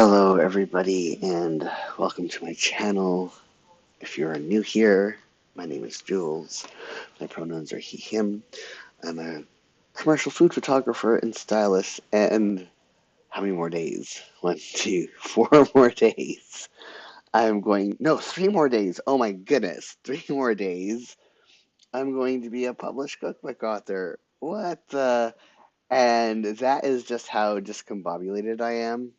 Hello, everybody, and welcome to my channel. If you're new here, my name is Jules. My pronouns are he, him. I'm a commercial food photographer and stylist, and how many more days? 4 more days. No, 3 more days. Oh my goodness, 3 more days. I'm going to be a published cookbook author. What the? And that is just how discombobulated I am.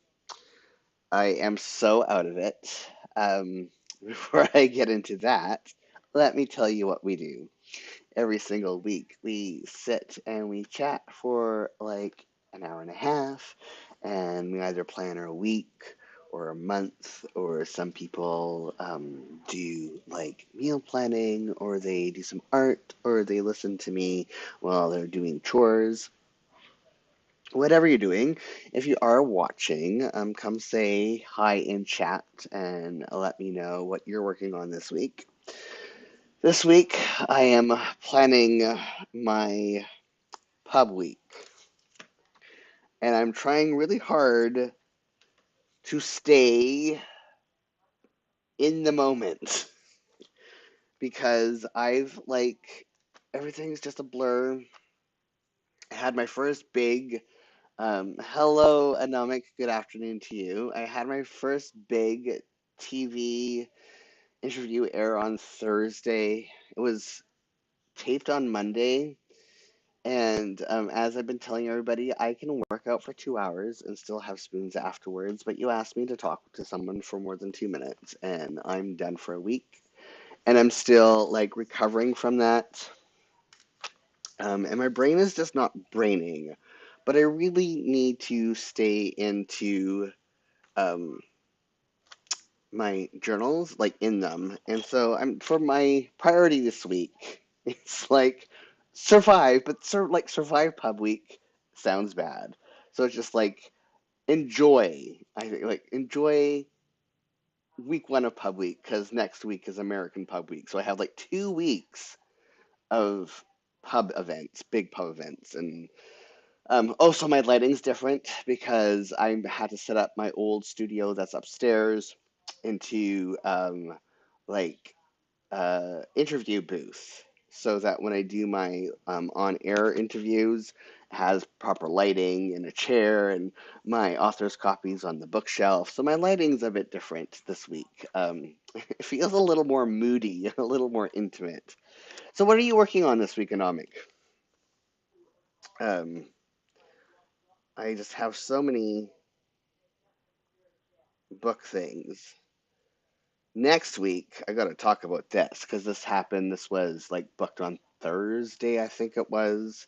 I am so out of it. Before I get into that, let me tell you what we do. Every single week, we sit and we chat for like an hour and a half, and we either plan our week or a month, or some people do like meal planning, or they do some art, or they listen to me while they're doing chores. Whatever you're doing, if you are watching, come say hi in chat and let me know what you're working on this week. This week, I am planning my pub week, and I'm trying really hard to stay in the moment because everything's just a blur. I had my first big hello, Anomic. Good afternoon to you. I had my first big TV interview air on Thursday. It was taped on Monday. And as I've been telling everybody, I can work out for 2 hours and still have spoons afterwards. But you asked me to talk to someone for more than 2 minutes, and I'm done for a week. And I'm still like recovering from that. And my brain is just not braining. But I really need to stay into um, my journals, like in them. And so I'm for my priority this week, it's like survive, but survive pub week sounds bad. So it's just like enjoy. I think like enjoy week one of pub week because next week is American pub week. So I have like 2 weeks of pub events, big pub events, and also my lighting's different because I had to set up my old studio that's upstairs into like interview booth so that when I do my on-air interviews, it has proper lighting and a chair and my author's copies on the bookshelf. So my lighting's a bit different this week. It feels a little more moody, a little more intimate. So what are you working on this week, Anomic? Um, I just have so many book things. Next week, I got to talk about this because this happened. This was like booked on Thursday, I think it was.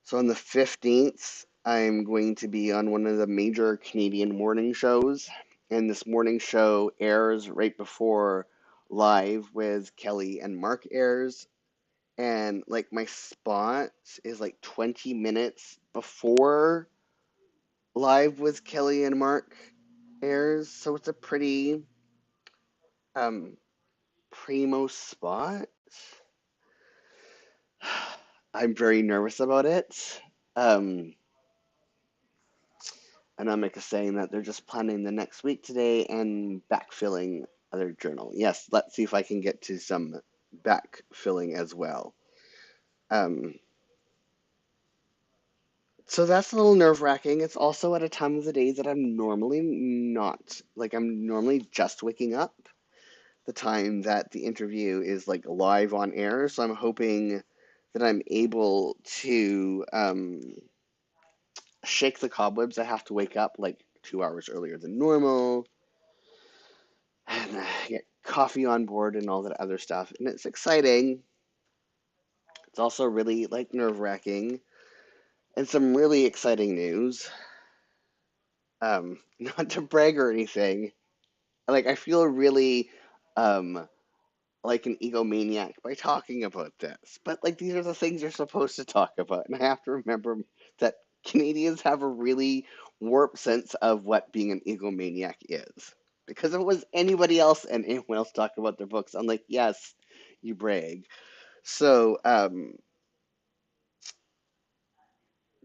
So on the 15th, I'm going to be on one of the major Canadian morning shows. And this morning show airs right before Live with Kelly and Mark airs. And like my spot is like 20 minutes before Live with Kelly and Mark airs. So it's a pretty um primo spot. I'm very nervous about it. Um, Anamika is saying that they're just planning the next week today and backfilling other journal. Yes, let's see if I can get to some backfilling as well. Um, so that's a little nerve-wracking. It's also at a time of the day that I'm normally not, like I'm normally just waking up. The time that the interview is like live on air. So I'm hoping that I'm able to shake the cobwebs. I have to wake up like 2 hours earlier than normal and get coffee on board and all that other stuff. And it's exciting. It's also really like nerve-wracking and some really exciting news. Not to brag or anything. Like I feel really um like an egomaniac by talking about this. But like these are the things you're supposed to talk about. And I have to remember that Canadians have a really warped sense of what being an egomaniac is. Because if it was anybody else and anyone else talking about their books, I'm like, yes, you brag. So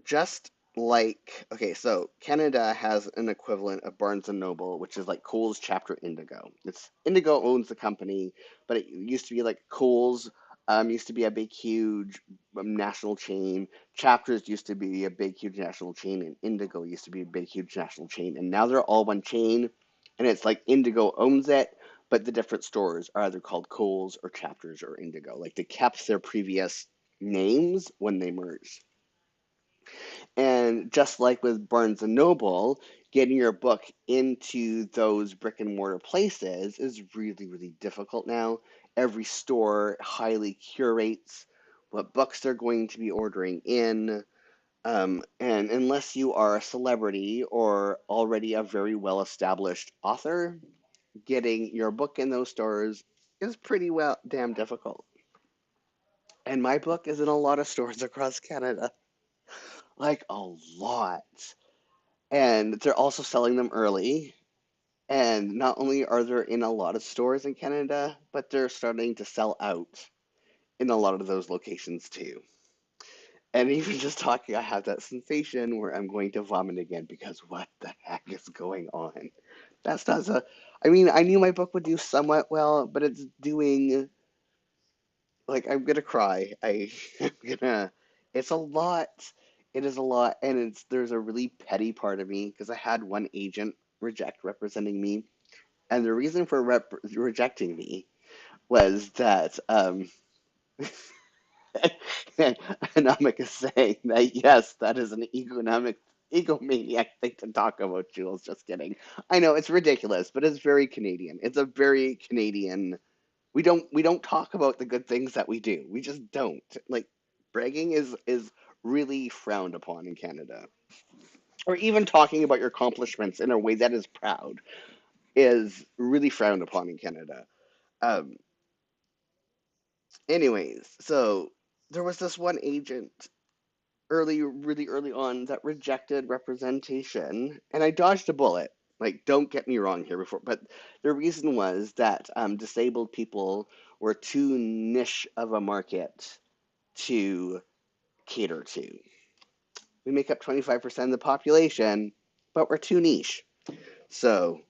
just Okay, so Canada has an equivalent of Barnes and Noble, which is like Kohl's chapter Indigo. It's Indigo owns the company, but it used to be like Kohl's used to be a big, huge national chain. Chapters used to be a big, huge national chain, and Indigo used to be a big, huge national chain. And now they're all one chain, and it's like Indigo owns it, but the different stores are either called Kohl's or Chapters or Indigo. Like they kept their previous names when they merged. And just like with Barnes and Noble, getting your book into those brick and mortar places is really, really difficult now. Every store highly curates what books they're going to be ordering in. And unless you are a celebrity or already a very well established author, getting your book in those stores is pretty well damn difficult. And my book is in a lot of stores across Canada, like a lot. And they're also selling them early. And not only are they in a lot of stores in Canada, but they're starting to sell out in a lot of those locations too. And even just talking, I have that sensation where I'm going to vomit again because what the heck is going on? That's not a. I mean, I knew my book would do somewhat well, but it's doing like I'm gonna cry. I'm gonna. It's a lot. It is a lot, and there's a really petty part of me because I had one agent reject representing me, and the reason for rejecting me was that economic is saying that yes, that is an egomaniac thing to talk about. Jules, just kidding. I know it's ridiculous, but it's very Canadian. It's a very Canadian. We don't talk about the good things that we do. We just don't. Like bragging is really frowned upon in Canada. Or even talking about your accomplishments in a way that is proud is really frowned upon in Canada. Um, Anyways, so there was this one agent really early on that rejected representation, and I dodged a bullet. Like, don't get me wrong here before, but the reason was that disabled people were too niche of a market to cater to. We make up 25% of the population, but we're too niche. So,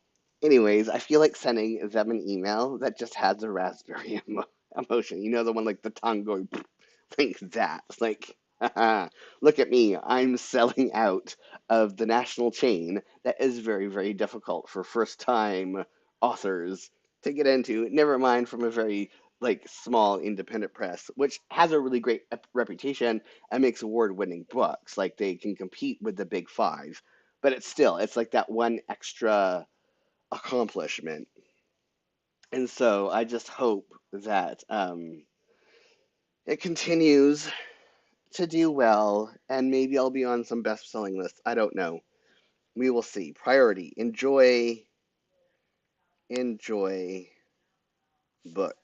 anyways, I feel like sending them an email that just has a raspberry emotion. You know, the one like the tongue going like that. Like, haha, look at me. I'm selling out of the national chain that is very, very difficult for first time authors to get into. Never mind from a very like small independent press, which has a really great reputation and makes award-winning books. Like they can compete with the big five, but it's like that one extra accomplishment. And so I just hope that it continues to do well, and maybe I'll be on some best-selling lists. I don't know. We will see. Priority: enjoy book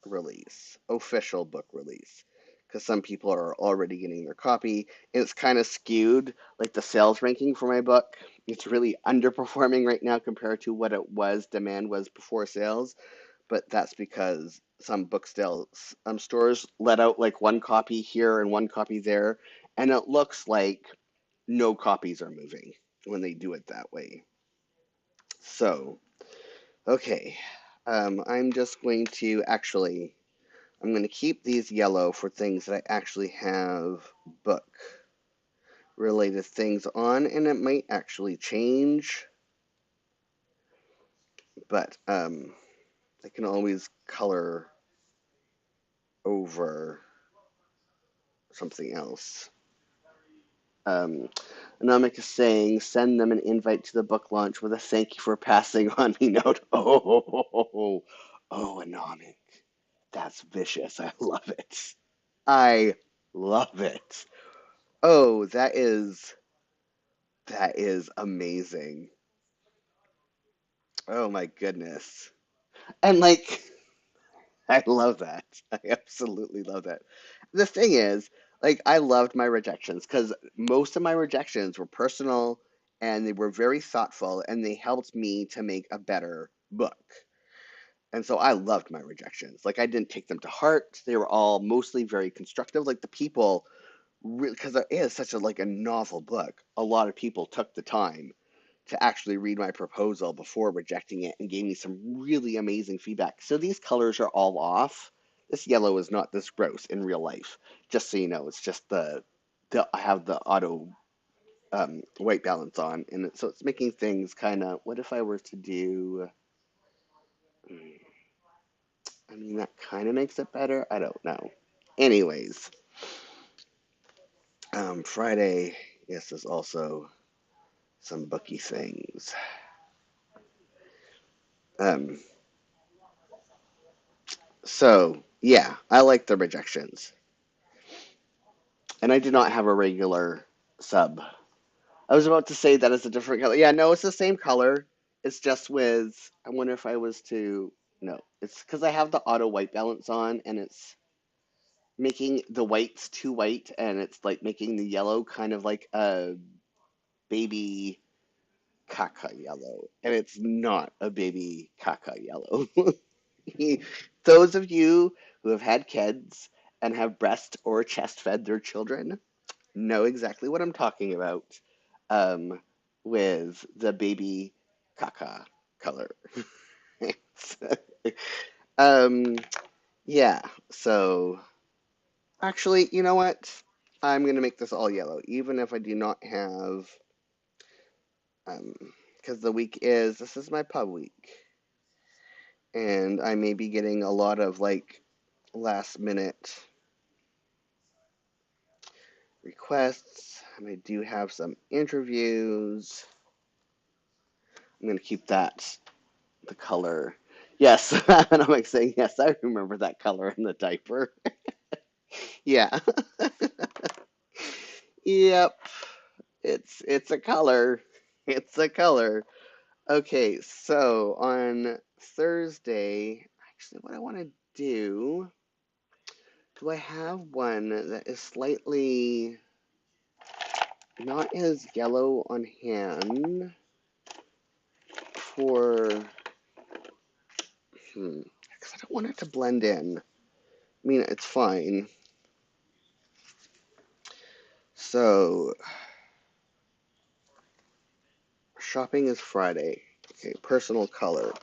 release, official book release. Because some people are already getting their copy, and it's kind of skewed. Like the sales ranking for my book, it's really underperforming right now compared to what it was, demand was before sales. But that's because some stores let out like one copy here and one copy there, and it looks like no copies are moving when they do it that way. So, okay, I'm just going to actually I'm going to keep these yellow for things that I actually have book related things on, and it might actually change, but I can always color over something else. Um, Anomik is saying, send them an invite to the book launch with a thank you for passing on me note. Oh, Anomik. That's vicious. I love it. I love it. Oh, that is amazing. Oh my goodness. And like I love that. I absolutely love that. The thing is, like I loved my rejections because most of my rejections were personal and they were very thoughtful and they helped me to make a better book. And so I loved my rejections. Like I didn't take them to heart. They were all mostly very constructive. Like the people because it is such a like a novel book, a lot of people took the time to actually read my proposal before rejecting it and gave me some really amazing feedback. So these colors are all off. This yellow is not this gross in real life. Just so you know, it's just the I have the auto white balance on, and so it's making things kind of. What if I were to do? I mean, that kind of makes it better. I don't know. Anyways, Friday, yes, is also some booky things. Um, so yeah, I like the rejections, and I did not have a regular sub. I was about to say that it's a different color. Yeah, no, it's the same color. It's just with. I wonder if I was to. No, it's because I have the auto white balance on, and it's making the whites too white, and it's like making the yellow kind of like a baby caca yellow, and it's not a baby caca yellow. Those of you who have had kids and have breast or chest fed their children know exactly what I'm talking about um, with the baby caca color. um, yeah, so actually, you know what? I'm going to make this all yellow, even if I do not have, um, because the week is, this is my pub week, and I may be getting a lot of like last minute requests, and I do have some interviews. I'm going to keep that, the color. Yes, and I'm like saying, yes, I remember that color in the diaper. Yeah. Yep. It's a color. It's a color. Okay, so on Thursday, actually, what I want to do I have one that is slightly not as yellow on hand for, because I don't want it to blend in. I mean, it's fine. So, shopping is Friday. Okay, personal color.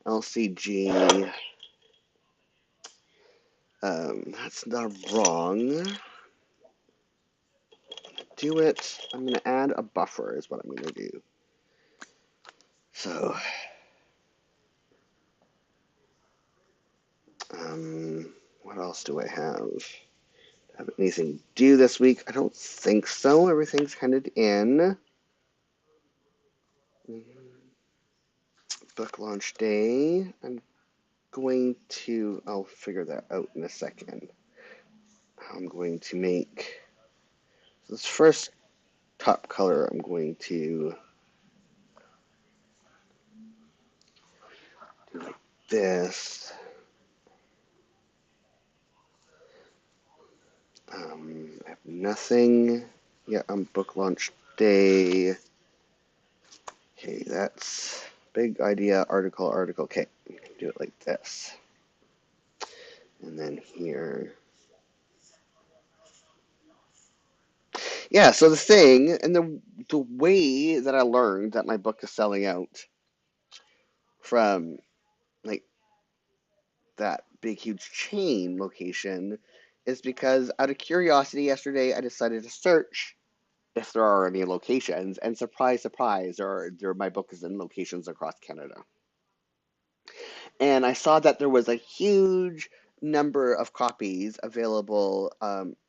LCG. That's not wrong. Do it. I'm going to add a buffer is what I'm going to do. So, what else do I have? Have anything due this week? I don't think so. Everything's kind of in. Book launch day. I'll figure that out in a second. I'm going to make this first top color. I'm going to do like this. I have nothing yet on book launch day. Okay, that's big idea, article. Okay, do it like this. And then here. Yeah, so the thing, and the way that I learned that my book is selling out from like that big huge chain location is because out of curiosity yesterday I decided to search if there are any locations, and surprise surprise, my book is in locations across Canada. And I saw that there was a huge number of copies available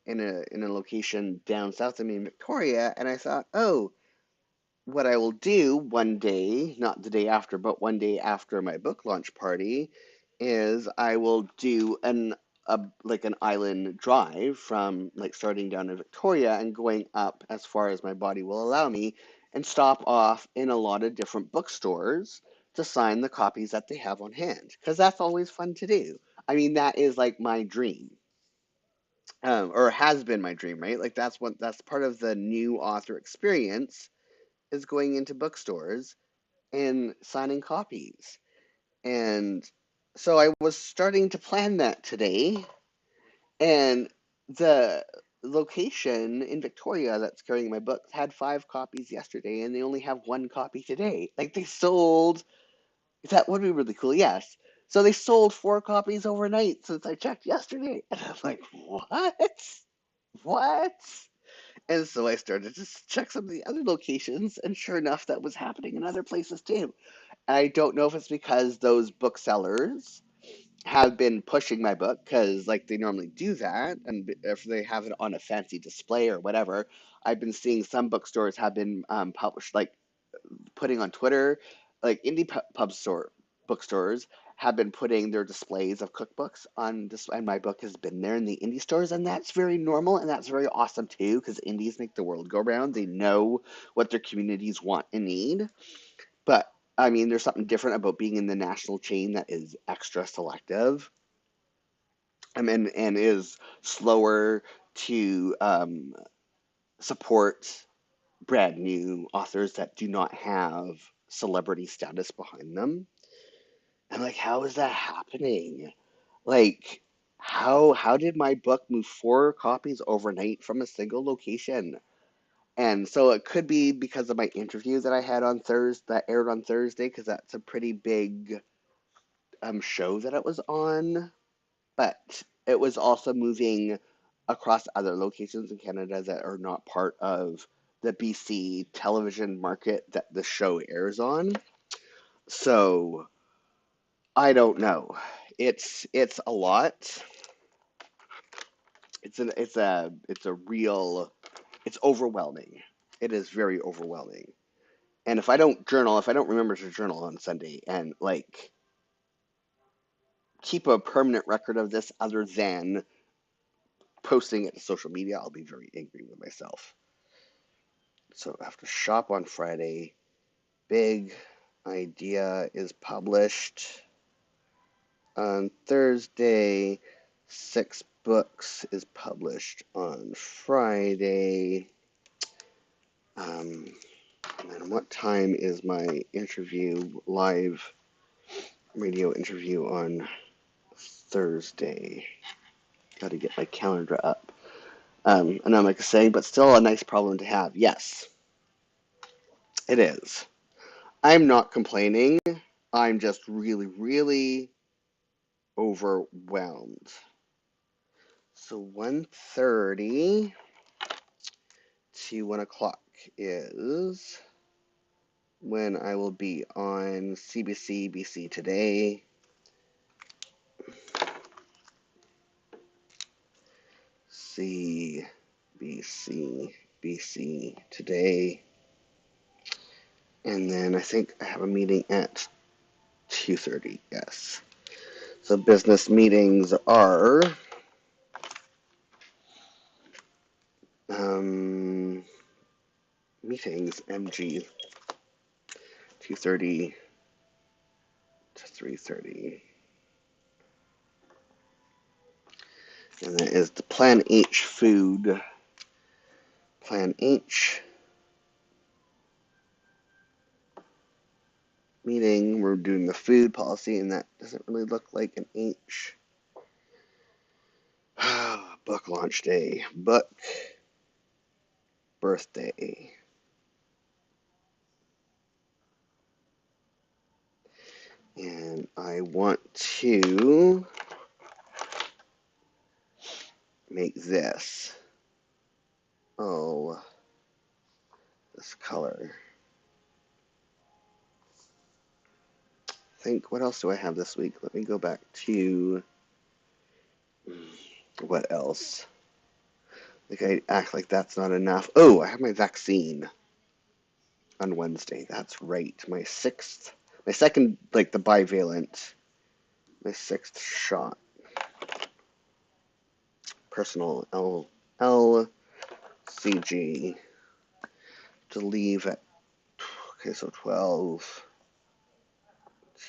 in a location down south of me in Victoria, and I thought, oh, what I will do one day, not the day after, but one day after my book launch party, is I will do like an island drive from like starting down in Victoria and going up as far as my body will allow me, and stop off in a lot of different bookstores to sign the copies that they have on hand, because that's always fun to do. I mean, that is like my dream. Or has been my dream, right? Like that's part of the new author experience is going into bookstores and signing copies. And so I was starting to plan that today, and the location in Victoria that's carrying my books had 5 copies yesterday, and they only have 1 copy today. Like they sold. That would be really cool. Yes. So they sold 4 copies overnight since I checked yesterday, and I'm like, what? What? And so I started to check some of the other locations, and sure enough, that was happening in other places too. I don't know if it's because those booksellers have been pushing my book because like they normally do that, and if they have it on a fancy display or whatever. I've been seeing some bookstores have been published like putting on Twitter, like indie pub store bookstores have been putting their displays of cookbooks on display, and my book has been there in the indie stores, and that's very normal and that's very awesome too, because indies make the world go round. They know what their communities want and need. But I mean, there's something different about being in the national chain that is extra selective. And is slower to support brand new authors that do not have celebrity status behind them. I'm like, how is that happening? Like, how did my book move 4 copies overnight from a single location? And so it could be because of my interview that I had on Thursday, that aired on Thursday, because that's a pretty big show that it was on. But it was also moving across other locations in Canada that are not part of the BC television market that the show airs on. So I don't know. It's a lot. It's overwhelming. It is very overwhelming. And if I don't remember to journal on Sunday and like keep a permanent record of this other than posting it to social media, I'll be very angry with myself. So I have to shop on Friday. Big Idea is published on Thursday. 6 Books is published on Friday. And what time is my live radio interview on Thursday? Got to get my calendar up. And I'm like saying, but still a nice problem to have. Yes, it is. I'm not complaining. I'm just really, really overwhelmed. So 1:30 to 1 o'clock is when I will be on CBC BC Today. CBC BC Today. And then I think I have a meeting at 2:30. Yes. So business meetings are meetings MG 2:30 to 3:30. And that is the Plan H food. Plan H meeting. We're doing the food policy, and that doesn't really look like an H. Book launch day. Book birthday. And I want to make this. Oh, this color. I think, what else do I have this week? Let me go back to what else? Like I act like that's not enough. Oh, I have my vaccine on Wednesday. That's right. My second, like the bivalent, my 6th shot. Personal LCG to leave at, okay, so 12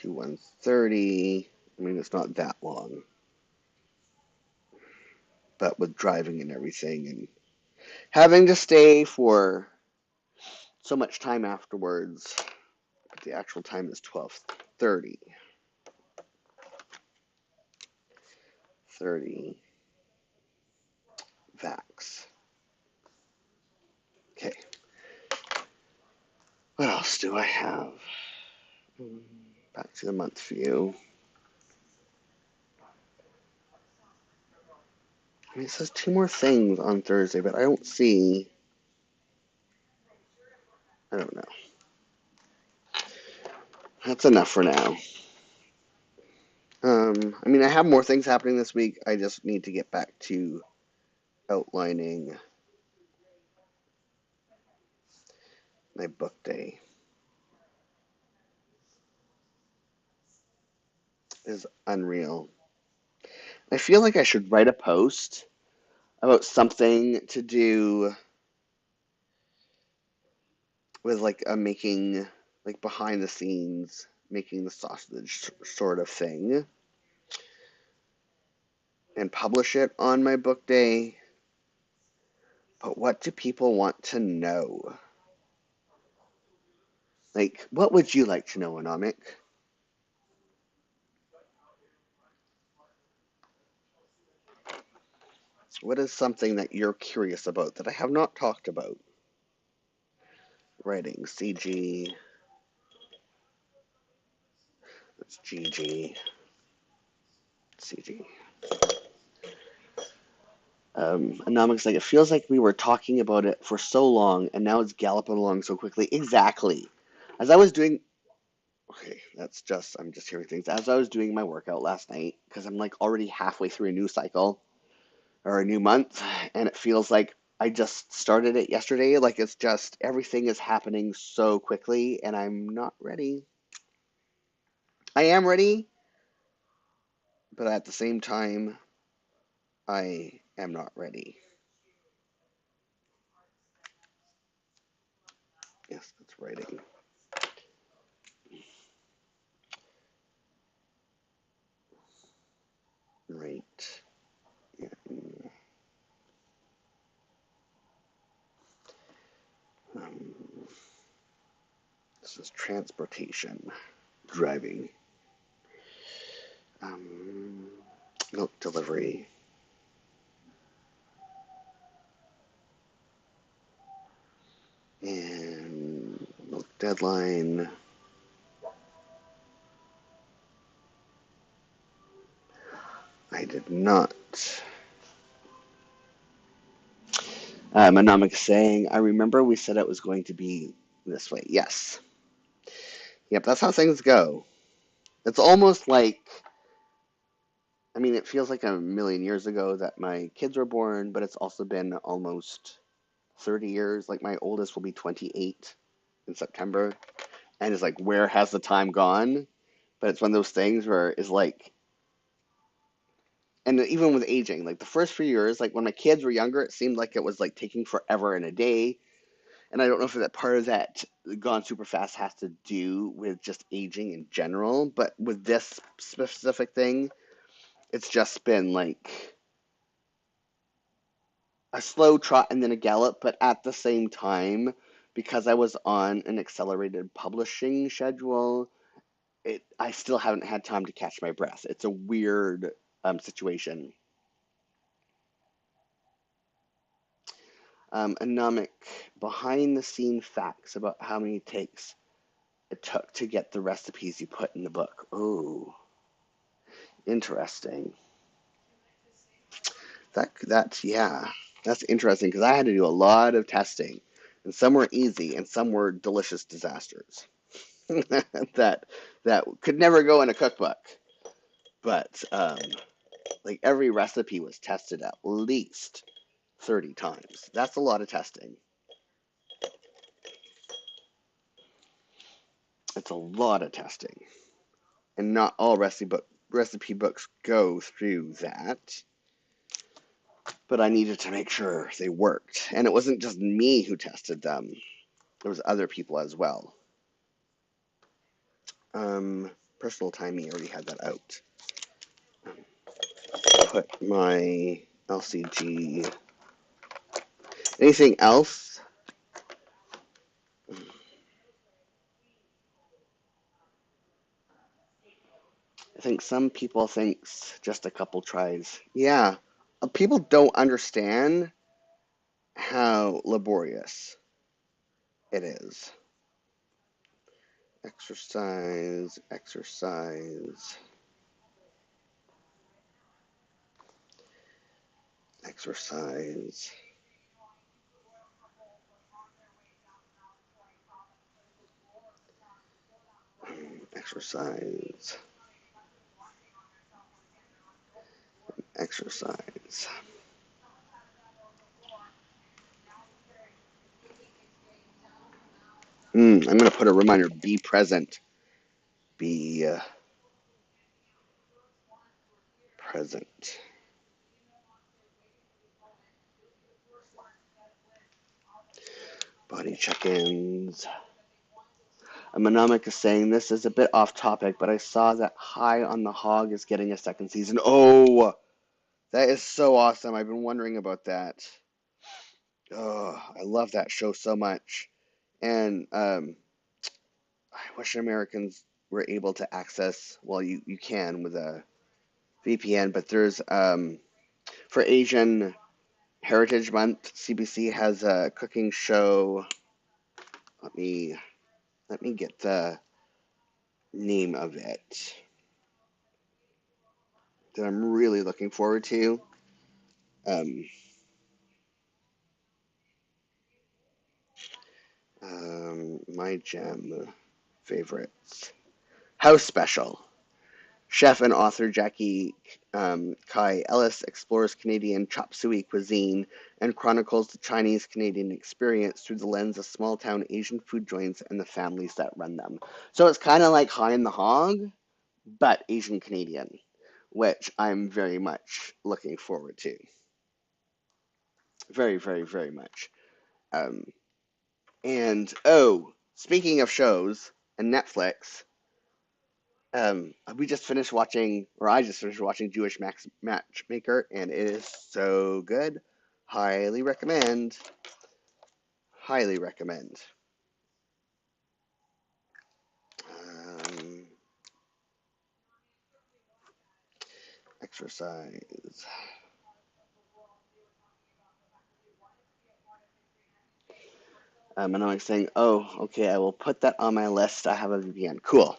to 1:30. I mean, it's not that long, but with driving and everything and having to stay for so much time afterwards, but the actual time is 12:30. 30 Vax. Okay. What else do I have? Back to the month view. I mean, it says 2 more things on Thursday, but I don't see. I don't know. That's enough for now. I mean, I have more things happening this week. I just need to get back to outlining my book day. It is unreal. I feel like I should write a post about something to do with like a making, like behind the scenes, making the sausage sort of thing, and publish it on my book day. But what do people want to know? Like, what would you like to know, Anomic? What is something that you're curious about that I have not talked about? Writing, CG, that's GG, CG. Anomic's like, it feels like we were talking about it for so long and now it's galloping along so quickly. Exactly. As I was doing, okay, I'm just hearing things. As I was doing my workout last night, because I'm like already halfway through a new cycle or a new month, and it feels like I just started it yesterday. Like it's just everything is happening so quickly and I'm not ready. I am ready, but at the same time, I am not ready. Yes, that's writing. Right. Yeah. Um, this is transportation, driving, um, milk delivery, and milk deadline. I did not. Anomic saying, I remember we said it was going to be this way. Yes. Yep, that's how things go. It's almost like, I mean, it feels like a million years ago that my kids were born, but it's also been almost 30 years. Like, my oldest will be 28 in September. And it's like, where has the time gone? But it's one of those things where it's like, and even with aging, like the first few years, like when my kids were younger, it seemed like it was like taking forever and a day. And I don't know if that part of that gone super fast has to do with just aging in general, but with this specific thing, it's just been like a slow trot and then a gallop, but at the same time, because I was on an accelerated publishing schedule, I still haven't had time to catch my breath. It's a weird situation. Anomic behind the scene facts about how many takes it took to get the recipes you put in the book. Oh, interesting. Yeah, that's interesting because I had to do a lot of testing, and some were easy and some were delicious disasters that could never go in a cookbook. But like every recipe was tested at least 30 times. That's a lot of testing. It's a lot of testing. And not all recipe books go through that. But I needed to make sure they worked. And it wasn't just me who tested them. There was other people as well. Personal timing, I already had that out. Put my LCG. Anything else? I think some people thinks just a couple tries. Yeah, people don't understand how laborious it is. Exercise, exercise, exercise, exercise, exercise. I'm going to put a reminder, be present. Be present. Body check-ins. A Monomic is saying this is a bit off topic, but I saw that High on the Hog is getting a second season. Oh, that is so awesome. I've been wondering about that. Oh, I love that show so much. And I wish Americans were able to access, well, you can with a VPN, but there's, for Asian Heritage Month, CBC has a cooking show. Let me get the name of it that I'm really looking forward to. Um, my gem favorites. House Special. Chef and author Jackie Kai Ellis explores Canadian chop suey cuisine and chronicles the Chinese-Canadian experience through the lens of small-town Asian food joints and the families that run them. So it's kind of like High in the Hog, but Asian Canadian, which I'm very much looking forward to. Very, very, very much. Um, and oh, speaking of shows and Netflix, we just finished watching, or I just finished watching Jewish Matchmaker, and it is so good. Highly recommend. Highly recommend. Um, exercise. And I'm like saying, oh, okay, I will put that on my list. I have a VPN. Cool.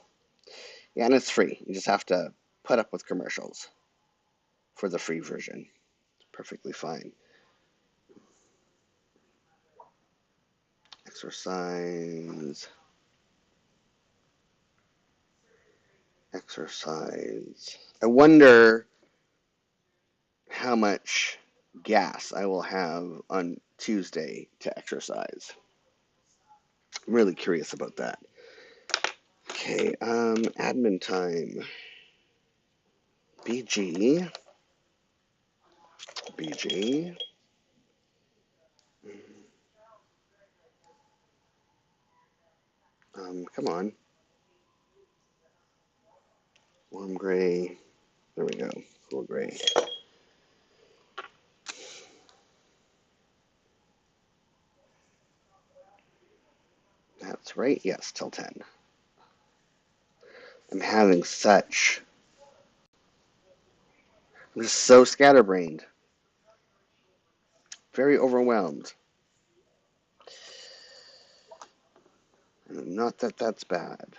Yeah, and it's free. You just have to put up with commercials for the free version. It's perfectly fine. Exercise. Exercise. I wonder how much gas I will have on Tuesday to exercise. I'm really curious about that. Okay, admin time. BG. BG. Come on. Warm gray. There we go. Cool gray. That's right. Yes, till 10. I'm having such. I'm just so scatterbrained. Very overwhelmed. Not that that's bad.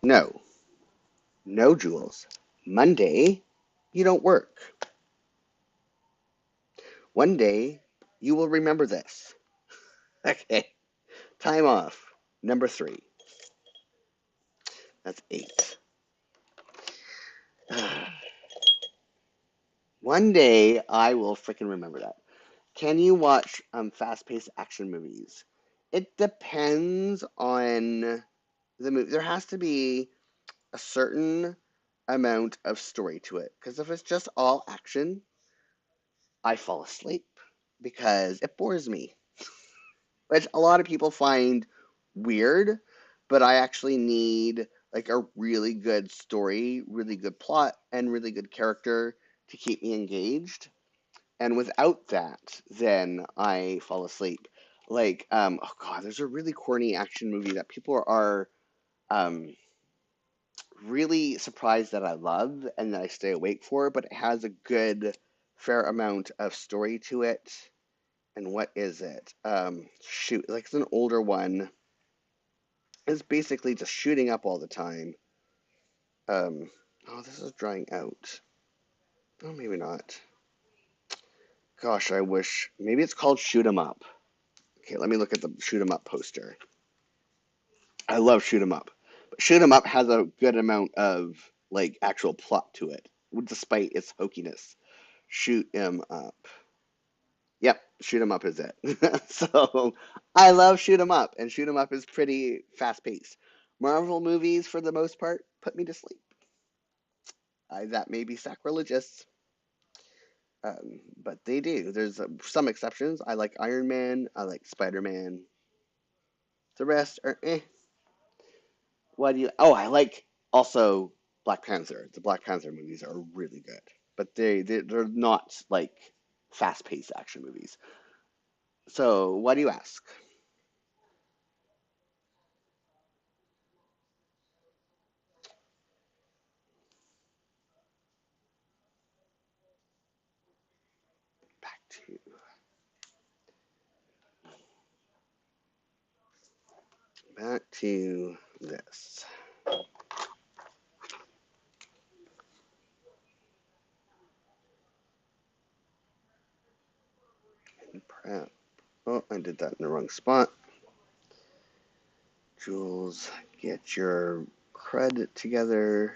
No. No, Jules. Monday, you don't work. One day, you will remember this. Okay. Time off. Number 3. That's 8. One day, I will freaking remember that. Can you watch fast-paced action movies? It depends on the movie. There has to be a certain amount of story to it. Because if it's just all action, I fall asleep because it bores me, which a lot of people find weird, but I actually need like a really good story, really good plot, and really good character to keep me engaged. And without that, then I fall asleep. Like, oh God, there's a really corny action movie that people are um, really surprised that I love and that I stay awake for, but it has a good fair amount of story to it. And what is it? Shoot, like it's an older one. It's basically just shooting up all the time. Oh, this is drying out. Oh, maybe not. Gosh, I wish. Maybe it's called Shoot 'em Up. Okay, let me look at the Shoot 'em Up poster. I love Shoot 'em Up. But Shoot 'em Up has a good amount of like actual plot to it, despite its hokiness. Shoot 'em Up. Yep, Shoot 'em Up is it. So I love Shoot 'em Up, and Shoot 'em Up is pretty fast paced. Marvel movies, for the most part, put me to sleep. That may be sacrilegious, but they do. There's some exceptions. I like Iron Man. I like Spider Man. The rest are eh. What do you? Oh, I like also Black Panther. The Black Panther movies are really good, but they're not like fast paced action movies. So why do you ask? Back to back to this. Prep. Oh, I did that in the wrong spot. Jules, get your cred together.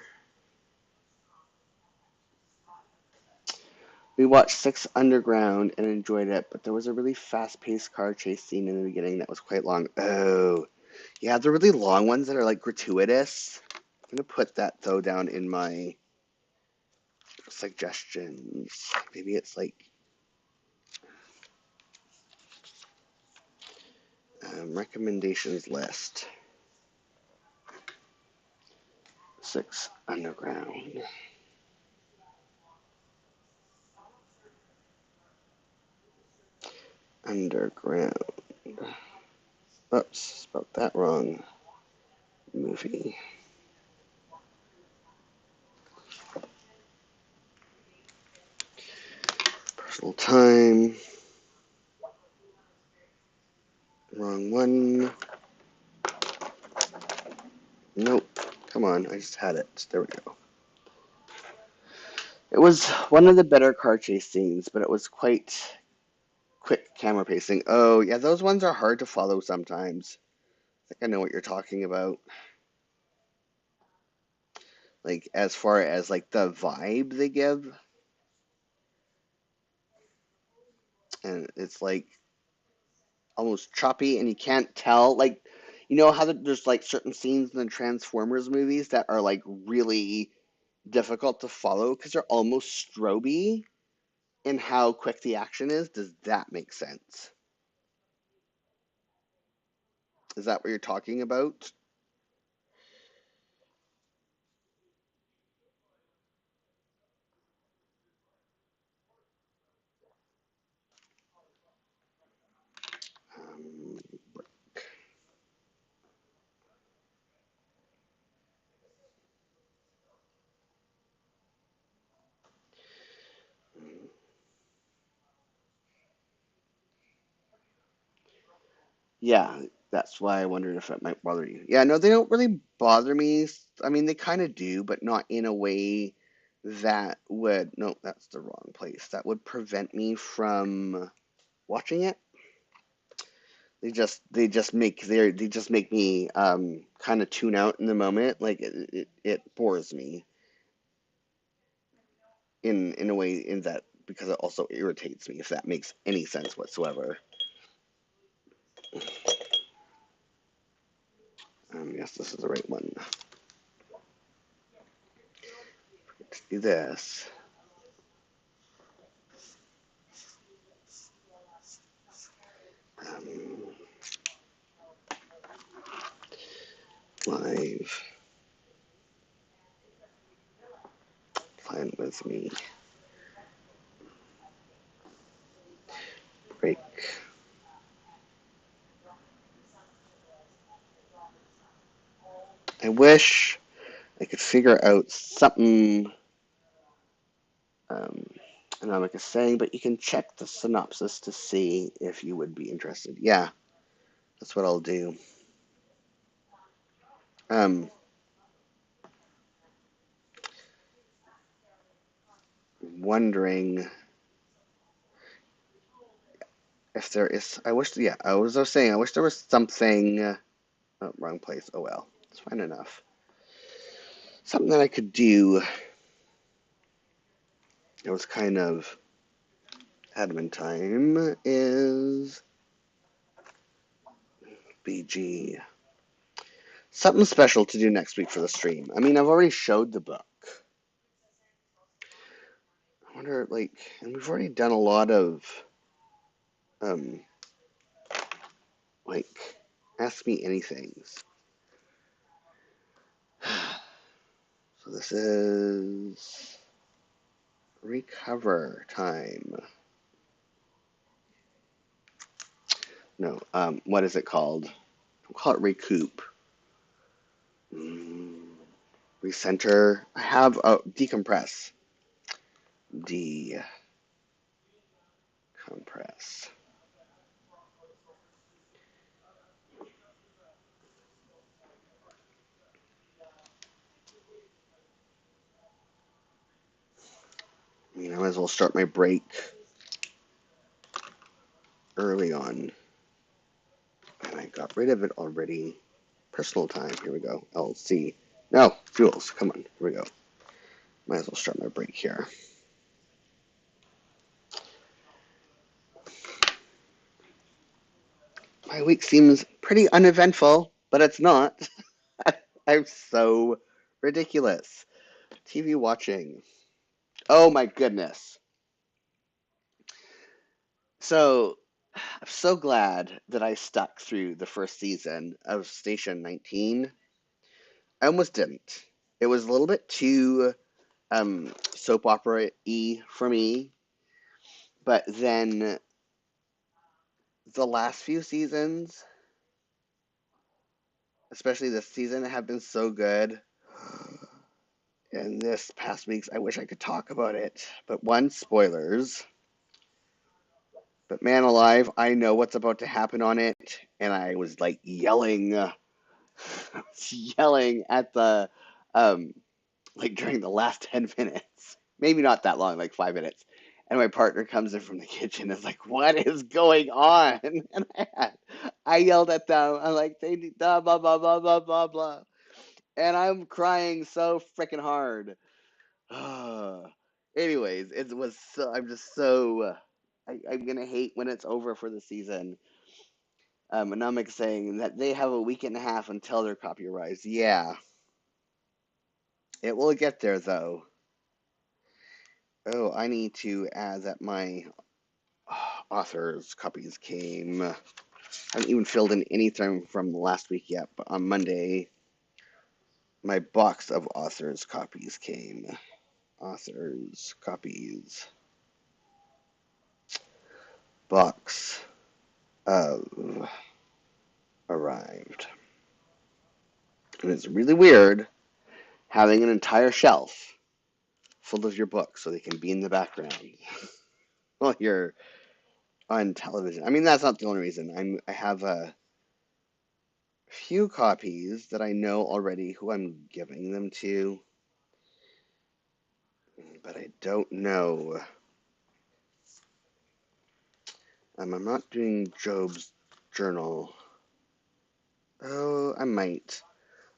We watched Six Underground and enjoyed it, but there was a really fast-paced car chase scene in the beginning that was quite long. Oh, yeah, the really long ones that are like gratuitous. I'm gonna put that though down in my suggestions. Maybe it's like recommendations list. Six Underground. Underground. Oops, spelled that wrong. Movie. Personal time. Wrong one. Nope. Come on, I just had it. There we go. It was one of the better car chase scenes, but it was quite quick camera pacing. Oh, yeah, those ones are hard to follow sometimes. I think I know what you're talking about. Like, as far as, like, the vibe they give. And it's, like, almost choppy, and you can't tell. Like, you know how there's, like, certain scenes in the Transformers movies that are, like, really difficult to follow because they're almost stroby in how quick the action is? Does that make sense? Is that what you're talking about? Um, Yeah, that's why I wondered if it might bother you. Yeah, no, they don't really bother me. I mean, they kind of do, but not in a way that would, no, that's the wrong place. That would prevent me from watching it. They just make me kind of tune out in the moment. Like it bores me in a way in that because it also irritates me, if that makes any sense whatsoever. Yes, this is the right one. Let's do this. Um, Live. Plan with me. Break. I wish I could figure out something um, Anomik is saying, but you can check the synopsis to see if you would be interested. Yeah, that's what I'll do. Um, Wondering if there is. I wish. Yeah, I was saying. I wish there was something. Oh, wrong place. Oh well, it's fine enough. Something that I could do. It was kind of admin time. Is BG something special to do next week for the stream? I mean, I've already showed the book. I wonder, like, and we've already done a lot of, um, like, ask me anythings. So this is recover time. No, what is it called? We'll call it recoup. Recenter. I have decompress. Decompress. I mean, I might as well start my break early on. And I got rid of it already. Personal time. Here we go. LC. No, fuels. Come on. Here we go. Might as well start my break here. My week seems pretty uneventful, but it's not. I'm so ridiculous. TV watching. Oh my goodness. So, I'm so glad that I stuck through the first season of Station 19. I almost didn't. It was a little bit too soap opera-y for me, but then the last few seasons, especially this season, have been so good. And this past week's, I wish I could talk about it. But one, spoilers. But man alive, I know what's about to happen on it. And I was like yelling, yelling at the, um, like during the last 10 minutes. Maybe not that long, like 5 minutes. And my partner comes in from the kitchen and is like, "What is going on?" And I yelled at them. I'm like, "They need blah, blah, blah, blah, blah, blah, blah." And I'm crying so freaking hard. Anyways, it was so, I'm just so, I'm gonna hate when it's over for the season. Anomic's saying that they have a week and a half until they're copyrighted. Yeah, it will get there though. Oh, I need to add that my author's copies came. I haven't even filled in anything from last week yet, but on Monday, my box of author's copies came. Author's copies. Box of arrived. And it's really weird having an entire shelf full of your books so they can be in the background while you're on television. I mean, that's not the only reason. I have a few copies that I know already who I'm giving them to, but I don't know. I'm not doing Job's journal. Oh, I might.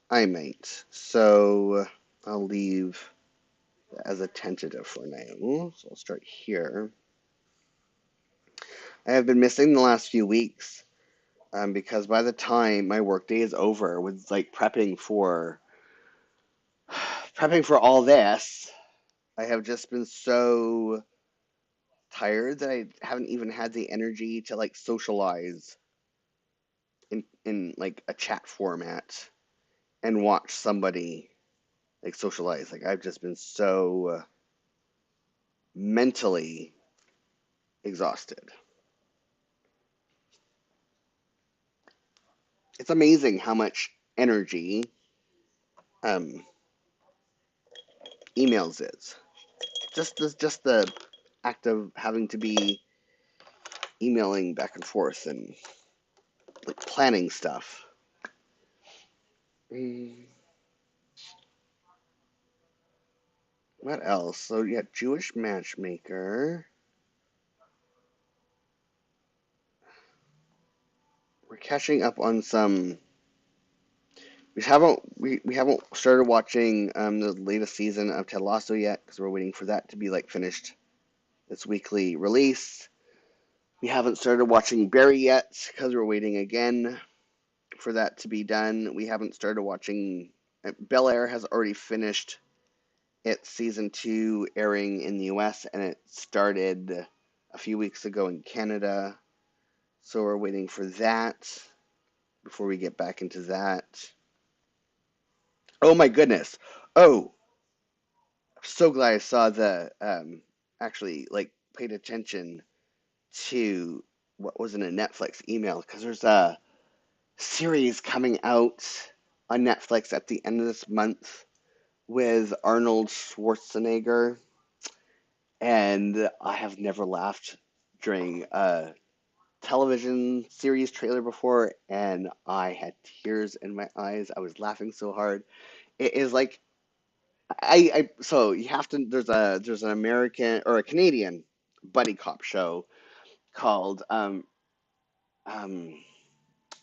I might. So I'll leave as a tentative for now. So I'll start here. I have been missing the last few weeks because by the time my workday is over with like prepping for all this, I have just been so tired that I haven't even had the energy to like socialize in like a chat format and watch somebody like socialize. Like I've just been so mentally exhausted. It's amazing how much energy um emails is. Just the act of having to be emailing back and forth and like planning stuff. Mm, what else? So yeah, Jewish matchmaker. We're catching up on some. We haven't started watching the latest season of Ted Lasso yet because we're waiting for that to be like finished. Its weekly release. We haven't started watching Barry yet because we're waiting again for that to be done. We haven't started watching. Bel Air has already finished its season 2 airing in the US, and it started a few weeks ago in Canada. So we're waiting for that before we get back into that. Oh my goodness. Oh, I'm so glad I saw the actually like paid attention to what was in a Netflix email because there's a series coming out on Netflix at the end of this month with Arnold Schwarzenegger, and I have never laughed during a television series trailer before, and I had tears in my eyes. I was laughing so hard. It is like I so you have to there's an American or a Canadian buddy cop show called um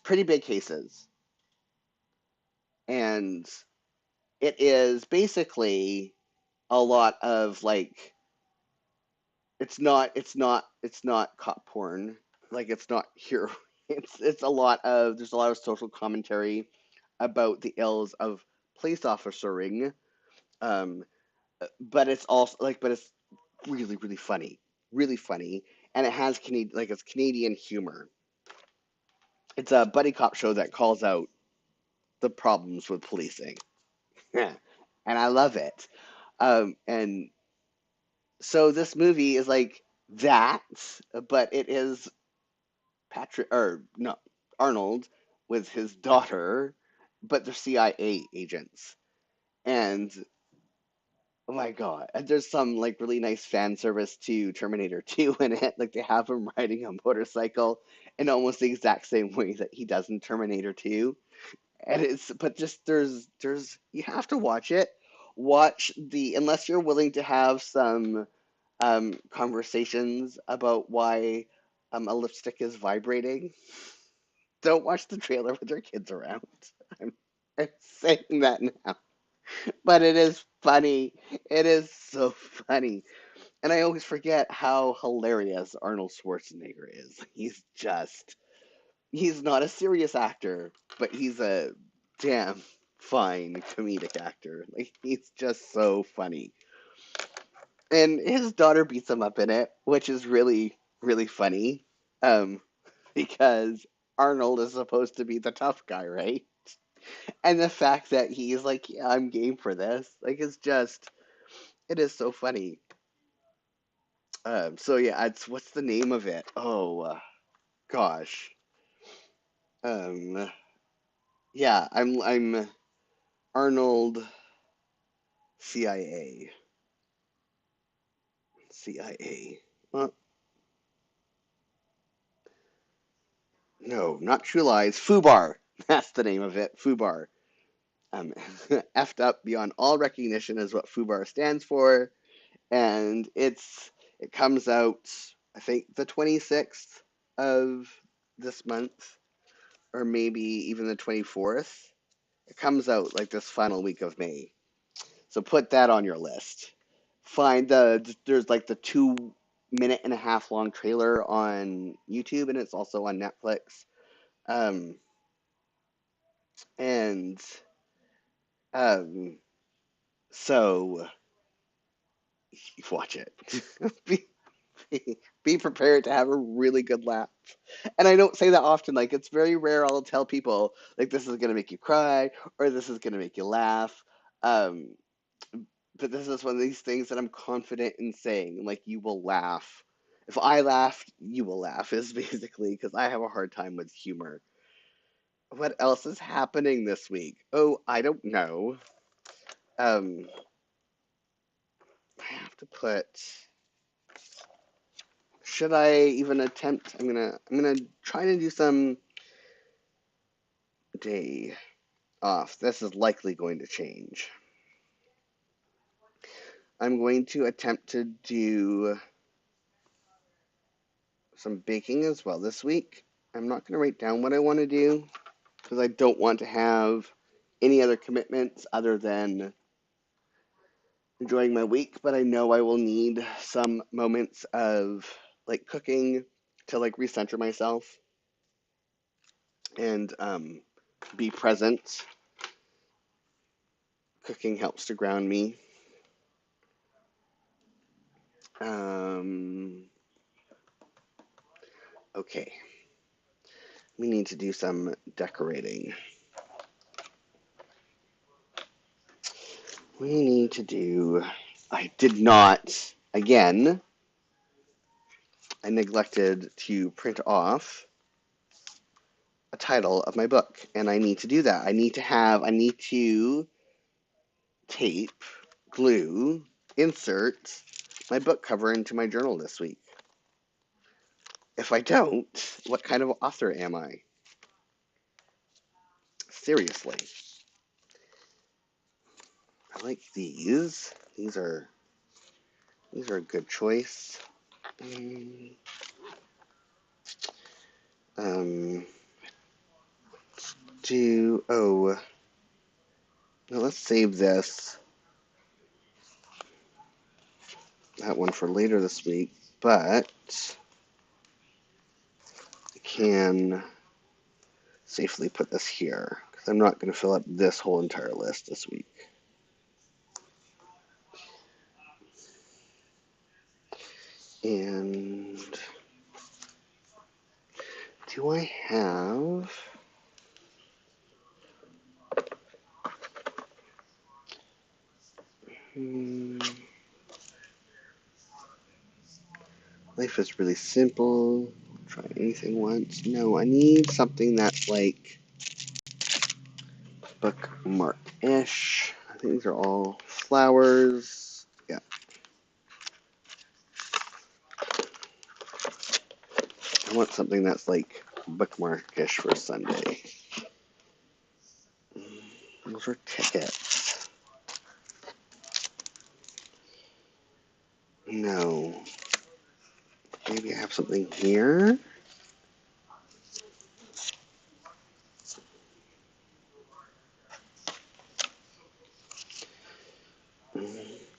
Pretty Big Cases, and it is basically a lot of like it's not cop porn. Like it's not here. It's a lot of there's a lot of social commentary about the ills of police officering. Um, but it's also like but it's really funny, and it has it's Canadian humor. It's a buddy cop show that calls out the problems with policing, and I love it. And so this movie is like that, but it is Patrick or no Arnold with his daughter, but they're CIA agents. And oh my God, and there's some like really nice fan service to Terminator 2 in it. Like they have him riding a motorcycle in almost the exact same way that he does in Terminator 2. And it's but just there's you have to watch it. Watch the unless you're willing to have some conversations about why a lipstick is vibrating. Don't watch the trailer with your kids around. I'm, I'm saying that now, but it is funny. It is so funny, and I always forget how hilarious Arnold Schwarzenegger is. He's not a serious actor, but he's a damn fine comedic actor. Like he's just so funny. And his daughter beats him up in it, which is really funny. Um, because Arnold is supposed to be the tough guy, right? And the fact that he's like, yeah, I'm game for this, like, it is so funny. So yeah, it's what's the name of it? Oh, gosh. Um, yeah, I'm Arnold CIA. CIA. Well, no, not True Lies. Fubar. That's the name of it. Fubar. Um, effed up beyond all recognition is what FUBAR stands for, and it comes out I think the 26th of this month, or maybe even the 24th. It comes out like this final week of May, so put that on your list. Find there's like the 2 minute and a half long trailer on YouTube, and it's also on Netflix. Um, and um, so watch it. be, be prepared to have a really good laugh. And I don't say that often. Like it's very rare I'll tell people like this is gonna make you cry or this is gonna make you laugh. Um, but this is one of these things that I'm confident in saying. Like you will laugh. If I laughed, you will laugh. Is basically because I have a hard time with humor. What else is happening this week? Oh, I don't know. Um, I have to put. Should I even attempt? I'm gonna try to do some day off. This is likely going to change. I'm going to attempt to do some baking as well this week. I'm not going to write down what I want to do because I don't want to have any other commitments other than enjoying my week, but I know I will need some moments of like cooking to like recenter myself and be present. Cooking helps to ground me. Okay, we need to do some decorating. We need to do. I did not, again, I neglected to print off a title of my book, and I need to do that. I need to tape, glue, insert my book cover into my journal this week. If I don't, what kind of author am I? Seriously. I like these. These are a good choice. Um, no, let's save that one for later this week, but I can safely put this here because I'm not going to fill up this whole entire list this week. And do I have... Life is really simple. Try anything once. No, I need something that's like bookmark-ish. I think these are all flowers. Yeah. I want something that's like bookmark-ish for Sunday. Those are tickets. No. Maybe I have something here.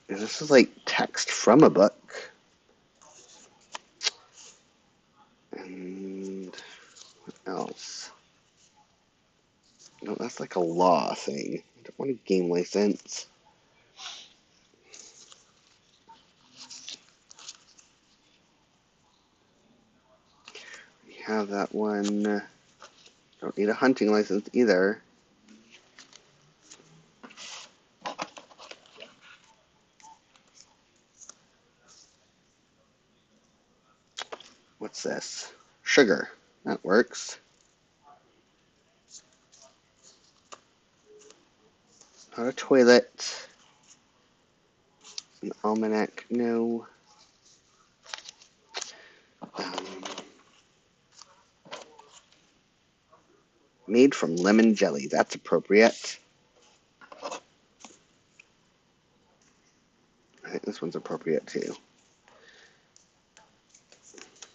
This is like text from a book. And what else? No, that's like a law thing. I don't want a game license. We have that one. Don't need a hunting license either. What's this? Sugar. That works. Not a toilet. An almanac. No. Um, made from lemon jelly. That's appropriate. I think this one's appropriate too.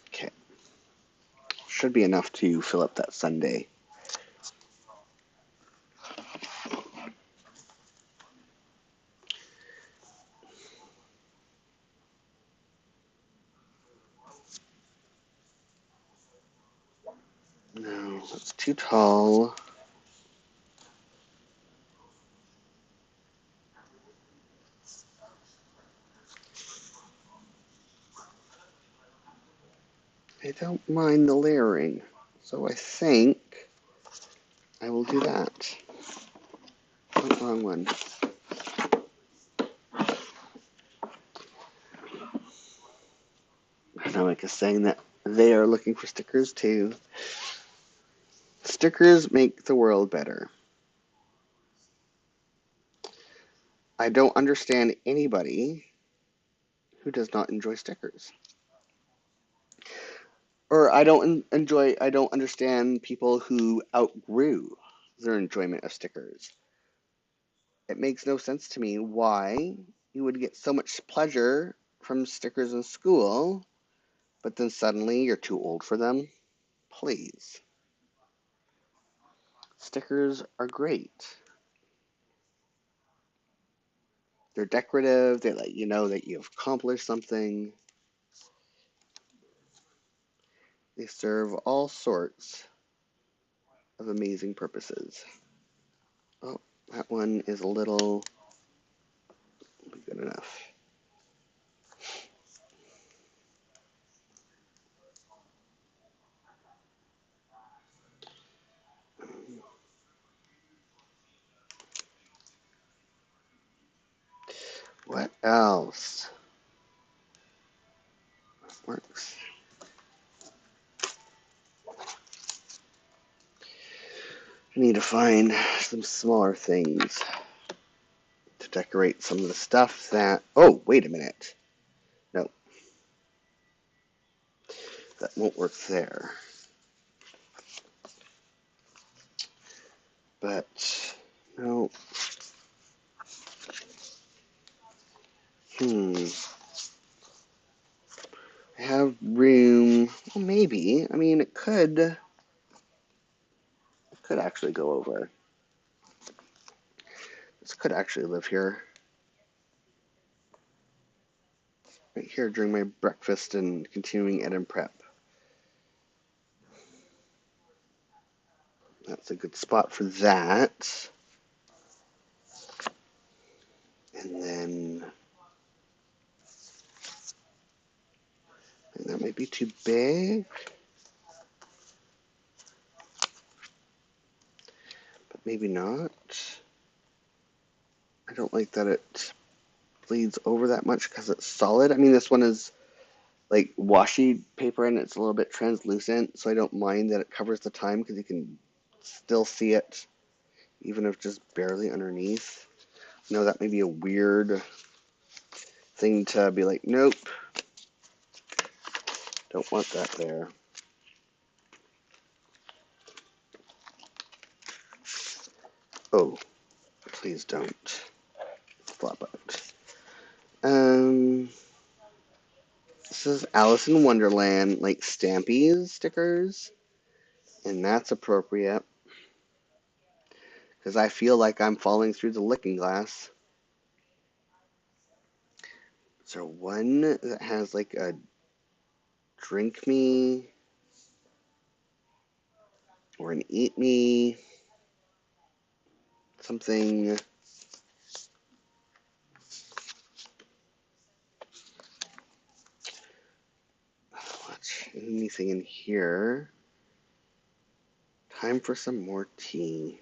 Okay. Should be enough to fill up that Sunday. No, that's too tall. I don't mind the layering, so I think I will do that. Oh, wrong one. Dynamic is saying that they are looking for stickers too. Stickers make the world better. I don't understand anybody Who does not enjoy stickers? Or I don't understand people who outgrew their enjoyment of stickers. It makes no sense to me why you would get so much pleasure from stickers in school, but then suddenly you're too old for them. Please. Stickers are great. They're decorative, they let you know that you've accomplished something. They serve all sorts of amazing purposes. Oh, that one is a little good enough. What else works? I need to find some smaller things to decorate some of the stuff that... Oh, wait a minute. No, that won't work there. But, no. I have room. Well, maybe. I mean, it could actually go over. This could actually live here. Right here during my breakfast and continuing ed and prep. That's a good spot for that. And then that might be too big, but maybe not. I don't like that it bleeds over that much because it's solid. I mean, this one is like washi paper and it's a little bit translucent, so I don't mind that it covers the time because you can still see it even if just barely underneath. I know that may be a weird thing to be like, nope, don't want that there. Oh, please don't flop out. This is Alice in Wonderland, like Stampies stickers, and that's appropriate because I feel like I'm falling through the looking glass. Is there one that has like a drink me or an eat me? Something. Watch anything in here. Time for some more tea.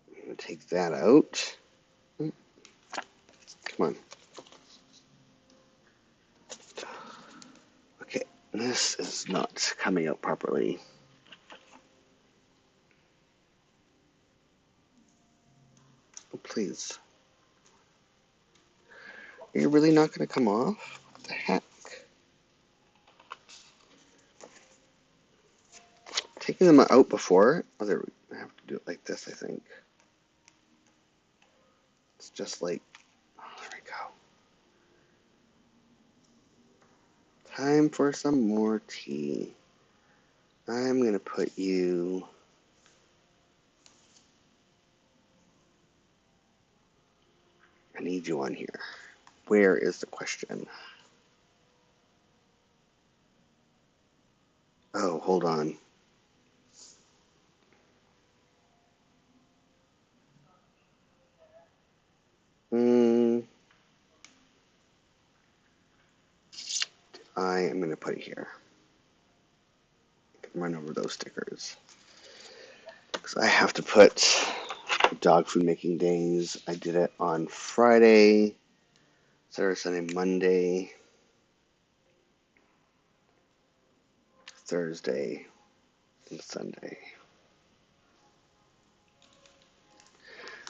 I'm gonna take that out. Come on. Okay, this is not coming out properly. Oh, please. Are you really not going to come off? What the heck? Taking them out before. Oh, there. I have to do it like this, I think. It's just like. Oh, there we go. Time for some more tea. I'm going to put you. I need you on here. Where is the question? Oh, hold on. I am going to put it here. Run over those stickers. Because I have to put dog food making days. I did it on Friday, Saturday, Sunday, Monday, Thursday, and Sunday.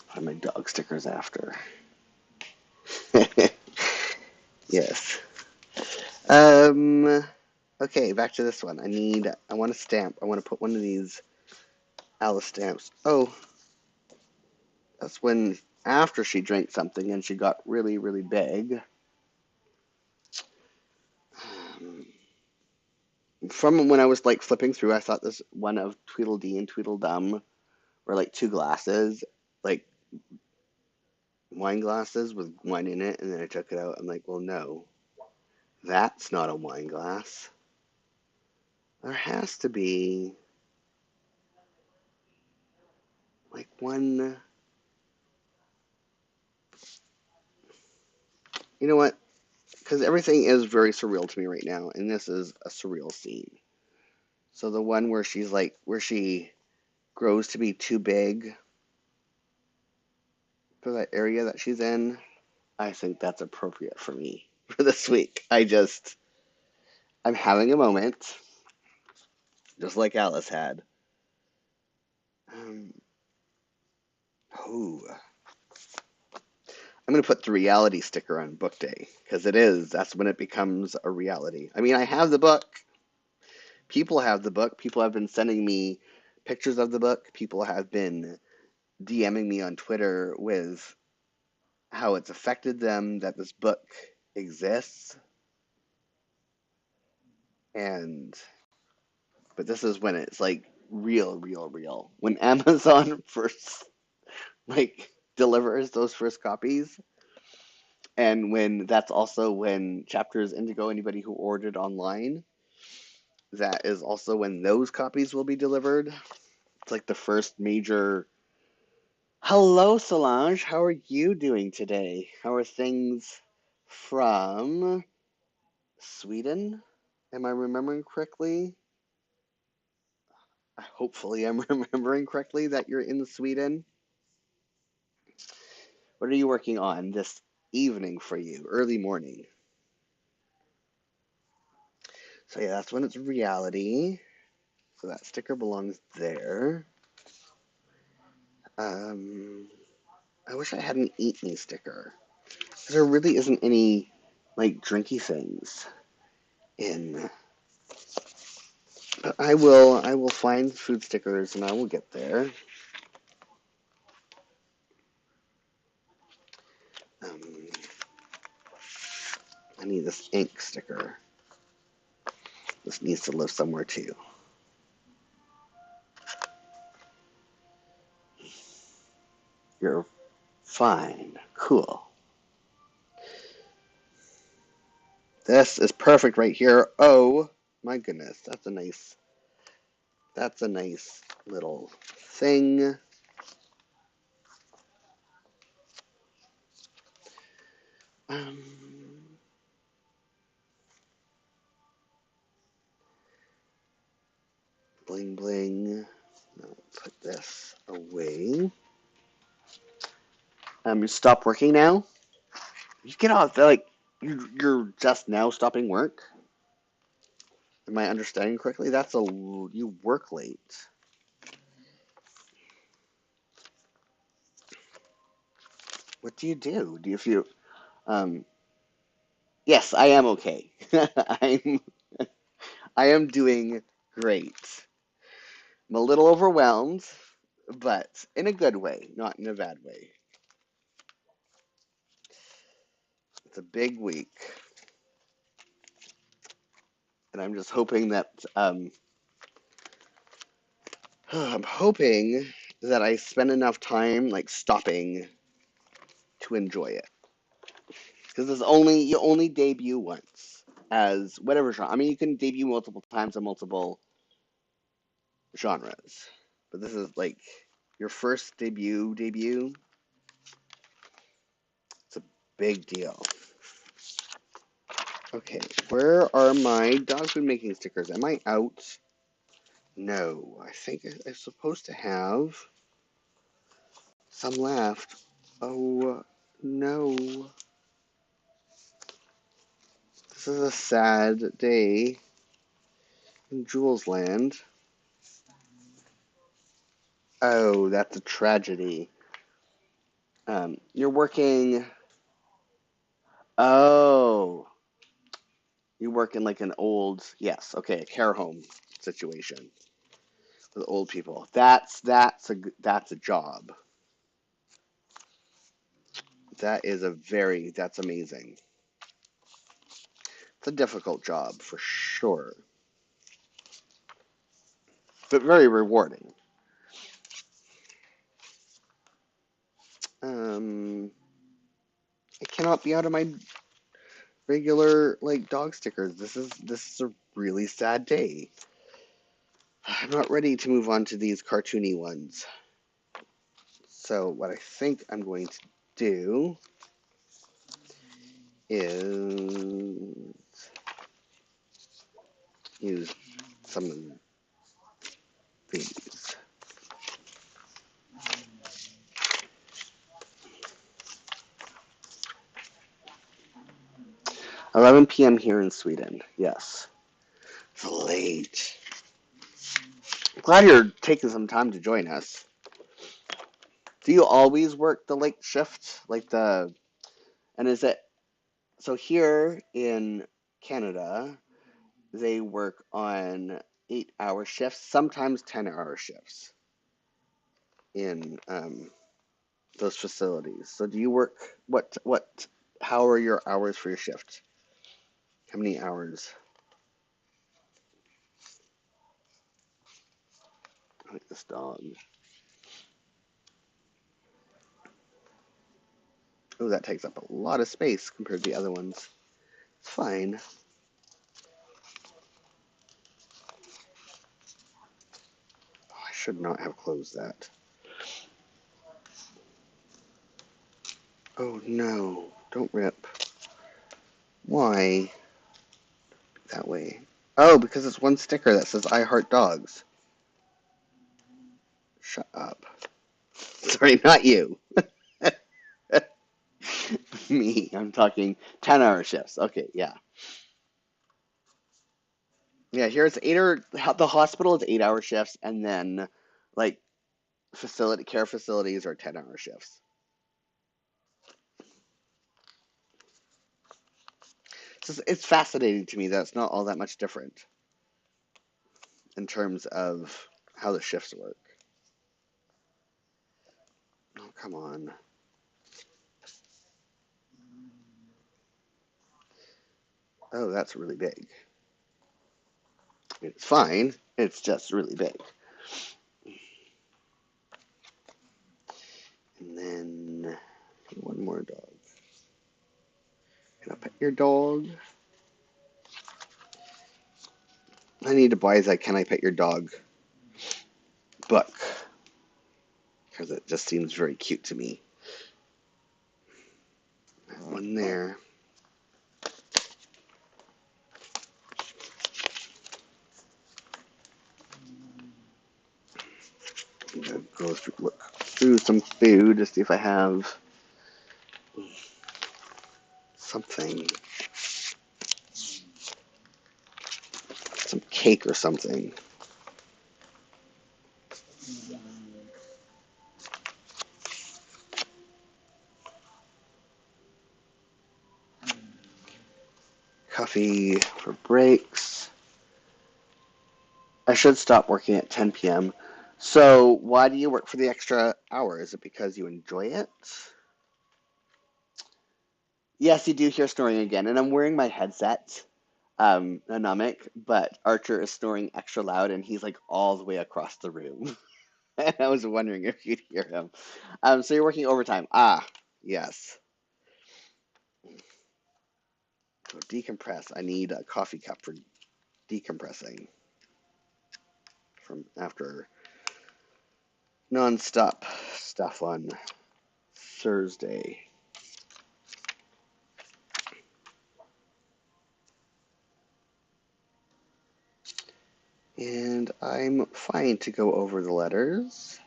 Find my dog stickers after. Yes. Um, okay, back to this one. I want a stamp. I want to put one of these Alice stamps. Oh, that's when after she drank something and she got really, really big. Um, from when I was like flipping through, I thought this one of Tweedledee and Tweedledum were like two glasses, like wine glasses with wine in it, and then I took it out. I'm like, well, no, that's not a wine glass. There has to be like one. You know what? Because everything is very surreal to me right now, and this is a surreal scene. So the one where she's like, where she grows to be too big for that area that she's in, I think that's appropriate for me for this week. I'm having a moment, just like Alice had. Um, oh, I'm going to put the reality sticker on book day because that's when it becomes a reality. I mean, I have the book. People have the book. People have been sending me pictures of the book. People have been DMing me on Twitter with how it's affected them that this book exists. And, but this is when it's like real, real, real. When Amazon first like delivers those first copies, and when that's also when Chapters Indigo, anybody who ordered online, that is also when those copies will be delivered. It's like the first major. Hello, Solange. How are you doing today? How are things from Sweden? Am I remembering correctly? Hopefully, I'm remembering correctly that you're in Sweden. What are you working on this evening for you? Early morning. So, yeah, that's when it's reality. So, that sticker belongs there. Um, I wish I had an eat me sticker. There really isn't any, like, drinky things in. But I will find food stickers and I will get there. Um, I need this ink sticker. This needs to live somewhere too. You're fine. Cool. This is perfect right here. Oh my goodness, that's a nice little thing. Um, bling bling. I'll put this away. You stop working now? You get off like you're just now stopping work? Am I understanding correctly? You work late. What do you do? Do you feel um yes, I am okay. I am doing great. I'm a little overwhelmed, but in a good way, not in a bad way. It's a big week, and I'm just hoping that I'm hoping that I spend enough time like stopping to enjoy it. Because you only debut once as whatever genre. I mean, you can debut multiple times in multiple genres, but this is like your first debut. It's a big deal. Okay, where are my dog food making stickers? Am I out? No, I think I'm supposed to have some left. Oh no, this is a sad day in Jules Land. Oh, that's a tragedy. You're working. Oh, you work in like an old, yes, okay, a care home situation with old people. That's a job. That's amazing. It's a difficult job for sure, but very rewarding. Um, I cannot be out of my regular like dog stickers. This is a really sad day. I'm not ready to move on to these cartoony ones. So what I think I'm going to do is use some of these. 11 p.m. here in Sweden. Yes. It's late. Glad you're taking some time to join us. Do you always work the late shift? And is it, so here in Canada, they work on 8-hour shifts, sometimes 10-hour shifts in those facilities. So do you work, how are your hours for your shift? How many hours? I like this dog. Oh, that takes up a lot of space compared to the other ones. It's fine. Oh, I should not have closed that. Oh no, don't rip. Why? That way. Oh, because it's one sticker that says I heart dogs. Shut up. Sorry, not you. Me. I'm talking 10-hour shifts. Okay, yeah. Yeah, here it's the hospital is 8-hour shifts, and then like care facilities are 10-hour shifts. It's fascinating to me that it's not all that much different in terms of how the shifts work. Oh, come on. Oh, that's really big. It's fine. It's just really big. And then one more dog. Can I pet your dog? I need to buy that Can I Pet Your Dog book because it just seems very cute to me. One there. I'm gonna look through some food to see if I have something, some cake or something. Coffee for breaks. I should stop working at 10 p.m. So why do you work for the extra hour? Is it because you enjoy it? Yes, you do hear snoring again, and I'm wearing my headset, Nanak, but Archer is snoring extra loud, and he's like all the way across the room. And I was wondering if you'd hear him. So you're working overtime. Ah, yes. So decompress. I need a coffee cup for decompressing from after nonstop stuff on Thursday. And I'm fine to go over the letters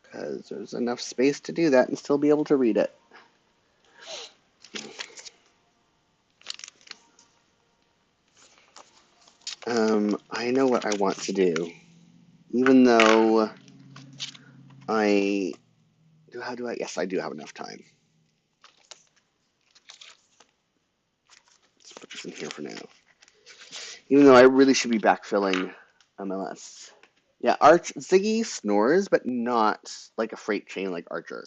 because there's enough space to do that and still be able to read it. I know what I want to do, even though how do I, yes, I do have enough time. Arch's in here for now. Even though I really should be backfilling MLS. Yeah, Ziggy snores, but not like a freight train like Archer.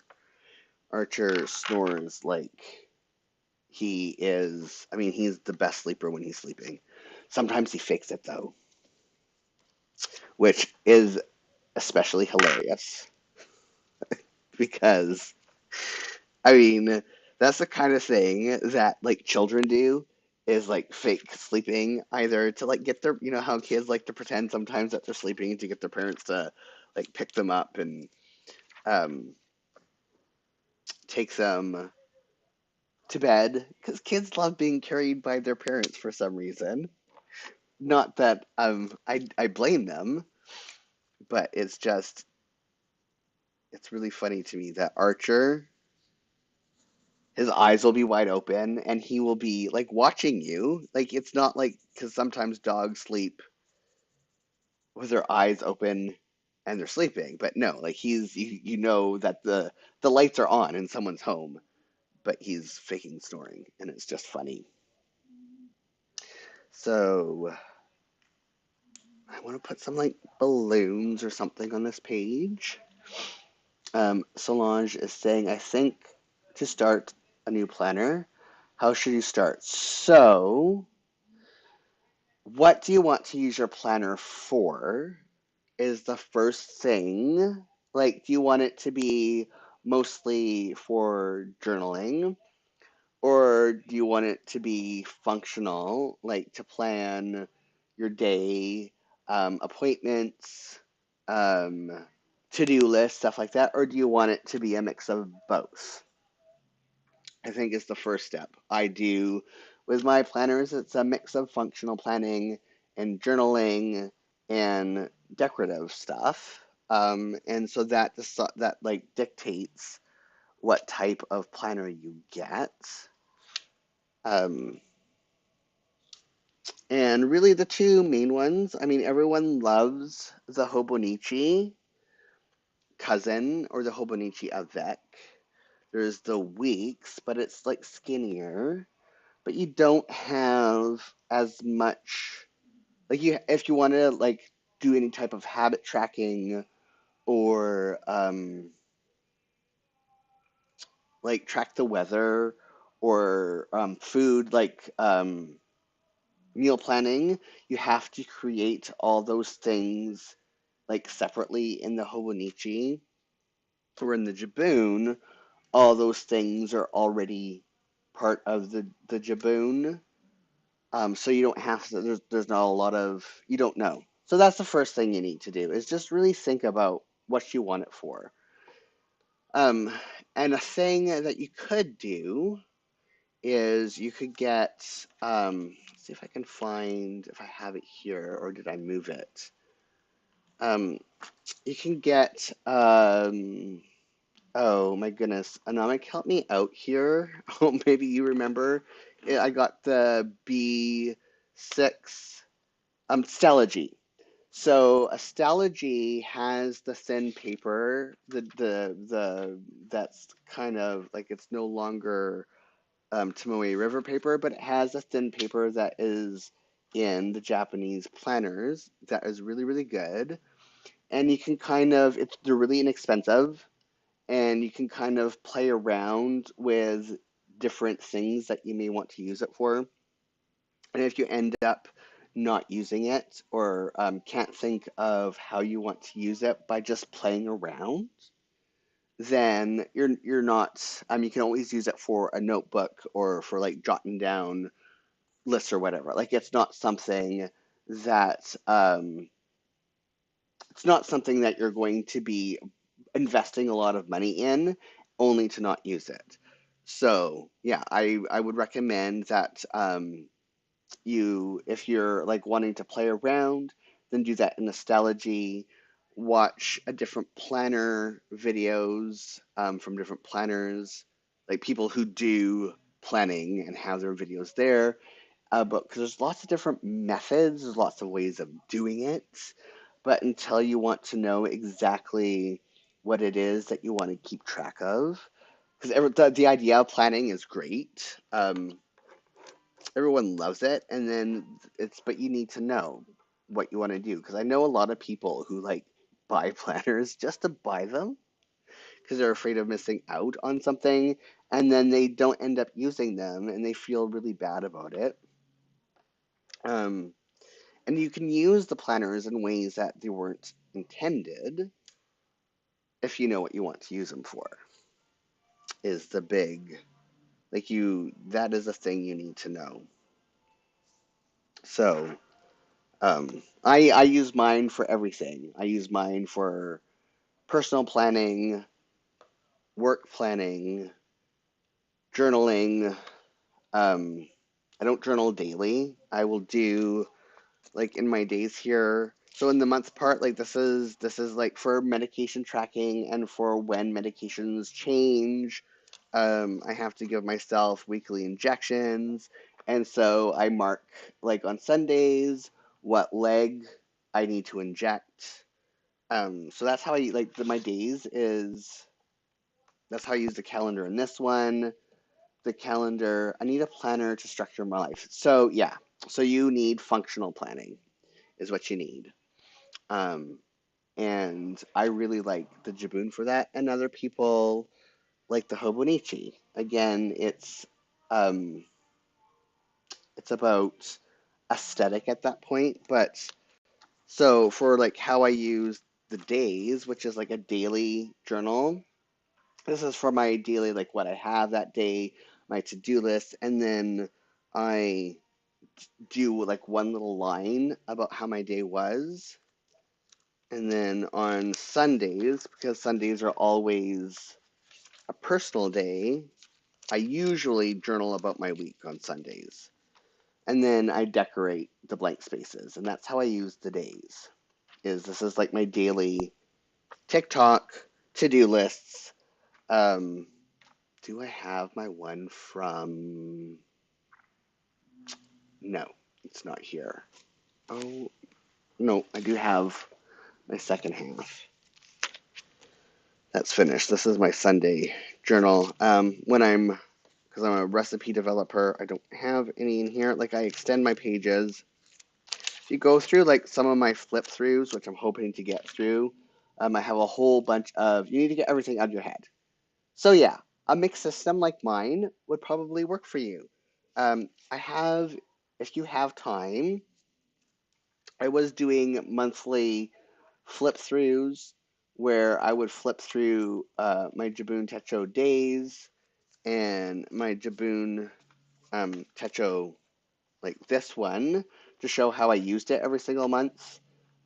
Archer snores like he is, I mean, he's the best sleeper when he's sleeping. Sometimes he fakes it though, which is especially hilarious because, I mean, that's the kind of thing that like children do is like fake sleeping either to like get their, you know how kids like to pretend sometimes that they're sleeping to get their parents to like pick them up and um, take them to bed because kids love being carried by their parents for some reason. Not that I blame them, but it's really funny to me that Archer, his eyes will be wide open and he will be like watching you. Like it's not like because sometimes dogs sleep with their eyes open and they're sleeping, but no, like you know that the lights are on in someone's home, but he's faking snoring and it's just funny. So I want to put some like balloons or something on this page. Solange is saying, I think to start a new planner, how should you start? So, what do you want to use your planner for? Is the first thing. Like, do you want it to be mostly for journaling? Or do you want it to be functional, like to plan your day, appointments, um, to-do list, stuff like that? Or do you want it to be a mix of both? I think is the first step. I do with my planners, it's a mix of functional planning and journaling and decorative stuff. And so that like dictates what type of planner you get. Um, and really the two main ones, I mean, everyone loves the Hobonichi cousin or the Hobonichi avec. There's the Weeks, but it's like skinnier. But you don't have as much, like you if you want to like do any type of habit tracking or like track the weather or food like meal planning, you have to create all those things like separately in the Hobonichi or in the Jibun. All those things are already part of the Jibun. So you don't have to, there's not a lot of, you don't know. So that's the first thing you need to do is just really think about what you want it for. Um, and a thing that you could do is you could get, let's see if I can find, if I have it here or did I move it? Um, you can get, oh my goodness, Anomic, help me out here. Oh, maybe you remember. I got the B6 Stalogy. So a Stalogy has the thin paper, the that's kind of like it's no longer Tomoe River paper, but it has a thin paper that is in the Japanese planners that is really, really good. And you can kind of, they're really inexpensive, and you can kind of play around with different things that you may want to use it for. And if you end up not using it or can't think of how you want to use it by just playing around, then you're not. You can always use it for a notebook or for like jotting down lists or whatever. Like that it's not something that you're going to be investing a lot of money in only to not use it. So yeah, I would recommend that if you're like wanting to play around, then do that in Nostalgy. Watch a different planner videos from different planners, like people who do planning and have their videos there. But because there's lots of different methods, there's lots of ways of doing it. But until you want to know exactly what it is that you want to keep track of, because the idea of planning is great. everyone loves it, and then but you need to know what you want to do, because I know a lot of people who like buy planners just to buy them because they're afraid of missing out on something, and then they don't end up using them and they feel really bad about it. Um, and you can use the planners in ways that they weren't intended if you know what you want to use them for, is the big, like that is a thing you need to know. So, I use mine for everything. I use mine for personal planning, work planning, journaling. Um, I don't journal daily. I will do like in my days here. So in the month part, like this is like for medication tracking and for when medications change. I have to give myself weekly injections, and so I mark like on Sundays what leg I need to inject. So that's how I like my days is that's how I use the calendar in this one. The calendar. I need a planner to structure my life. So yeah. So you need functional planning is what you need. Um, and I really like the Jibun for that. And other people like the Hobonichi. Again, um, it's about aesthetic at that point. But so for like how I use the days, which is like a daily journal. This is for my daily, like what I have that day, my to-do list, and then I do like one little line about how my day was. And then on Sundays, because Sundays are always a personal day, I usually journal about my week on Sundays. And then I decorate the blank spaces. And that's how I use the days. This is like my daily TikTok to-do lists. Um, do I have my one from... No, it's not here. Oh, no, I do have my second half. That's finished. This is my Sunday journal. Because I'm a recipe developer, I don't have any in here. Like, I extend my pages. If you go through, like, some of my flip throughs, which I'm hoping to get through, I have a whole bunch of, you need to get everything out of your head. So, yeah, a mixed system like mine would probably work for you. If you have time, I was doing monthly flip throughs where I would flip through my Jibun Techo days and my Jibun Techo, like this one, to show how I used it every single month.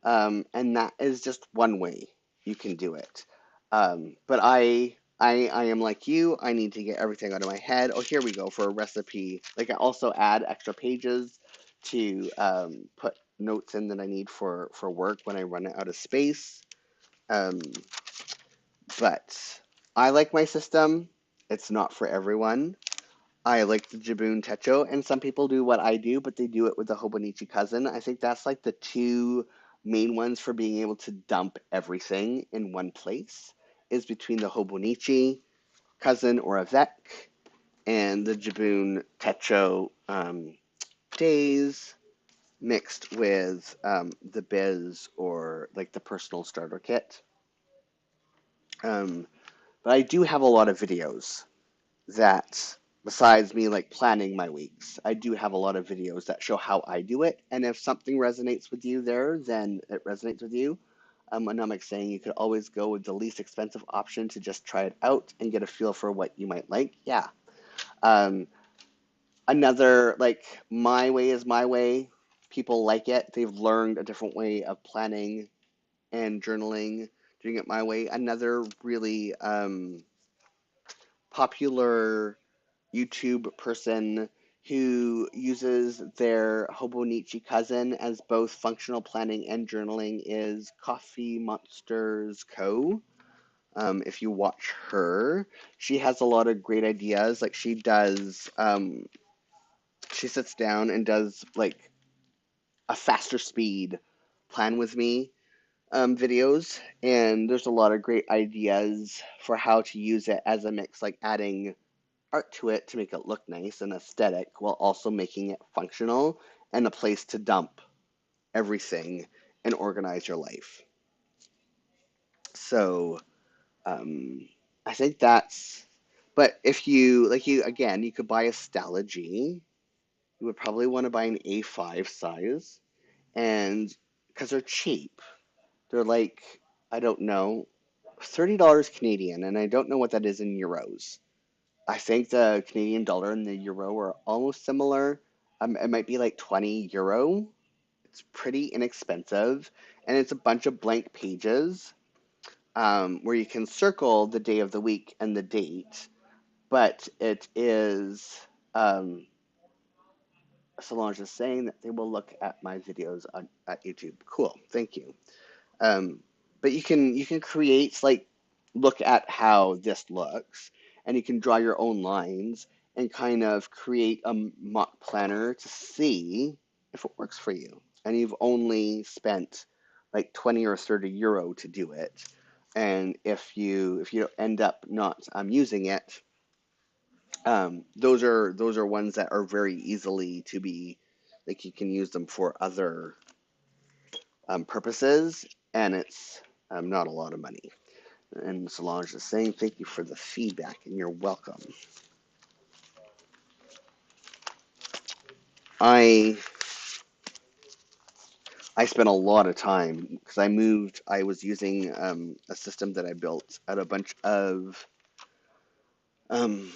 And that is just one way you can do it. But I am like you. I need to get everything out of my head. Oh, here we go for a recipe. Like I also add extra pages to put notes in that I need for work when I run out of space. Um, but I like my system. It's not for everyone. I like the Jibun Techo, and some people do what I do, but they do it with the Hobonichi cousin. I think that's like the two main ones for being able to dump everything in one place is between the Hobonichi cousin or avec and the Jibun Techo days mixed with the Biz or like the personal starter kit. Um, but I do have a lot of videos that besides me like planning my weeks, I do have a lot of videos that show how I do it. And if something resonates with you there, then it resonates with you. And I'm like saying you could always go with the least expensive option to just try it out and get a feel for what you might like. Yeah. Um, Another like my way is my way. People like it. They've learned a different way of planning and journaling, doing it my way. Another really popular YouTube person who uses their Hobonichi cousin as both functional planning and journaling is Coffee Monsters Co. If you watch her, she has a lot of great ideas. Like she sits down and does like a faster speed plan with me videos, and there's a lot of great ideas for how to use it as a mix, like adding art to it to make it look nice and aesthetic while also making it functional and a place to dump everything and organize your life. So, um, I think that's, but if you, like you, again, you could buy a Stella G. You would probably want to buy an A5 size, and because they're cheap, they're like, I don't know, $30 Canadian, and I don't know what that is in euros. I think the Canadian dollar and the euro are almost similar. It might be like 20 euro. It's pretty inexpensive, and it's a bunch of blank pages where you can circle the day of the week and the date, but it is. Solange is saying that they will look at my videos at YouTube. Cool, thank you. Um, but you can create like look at how this looks, and you can draw your own lines and kind of create a mock planner to see if it works for you. And you've only spent like 20 or 30 euro to do it. And if you end up not using it, those are ones that are very easily to be like you can use them for other purposes, and it's not a lot of money. And Solange is saying, thank you for the feedback, and you're welcome. I I spent a lot of time because I moved. I was using a system that I built out of a bunch of um,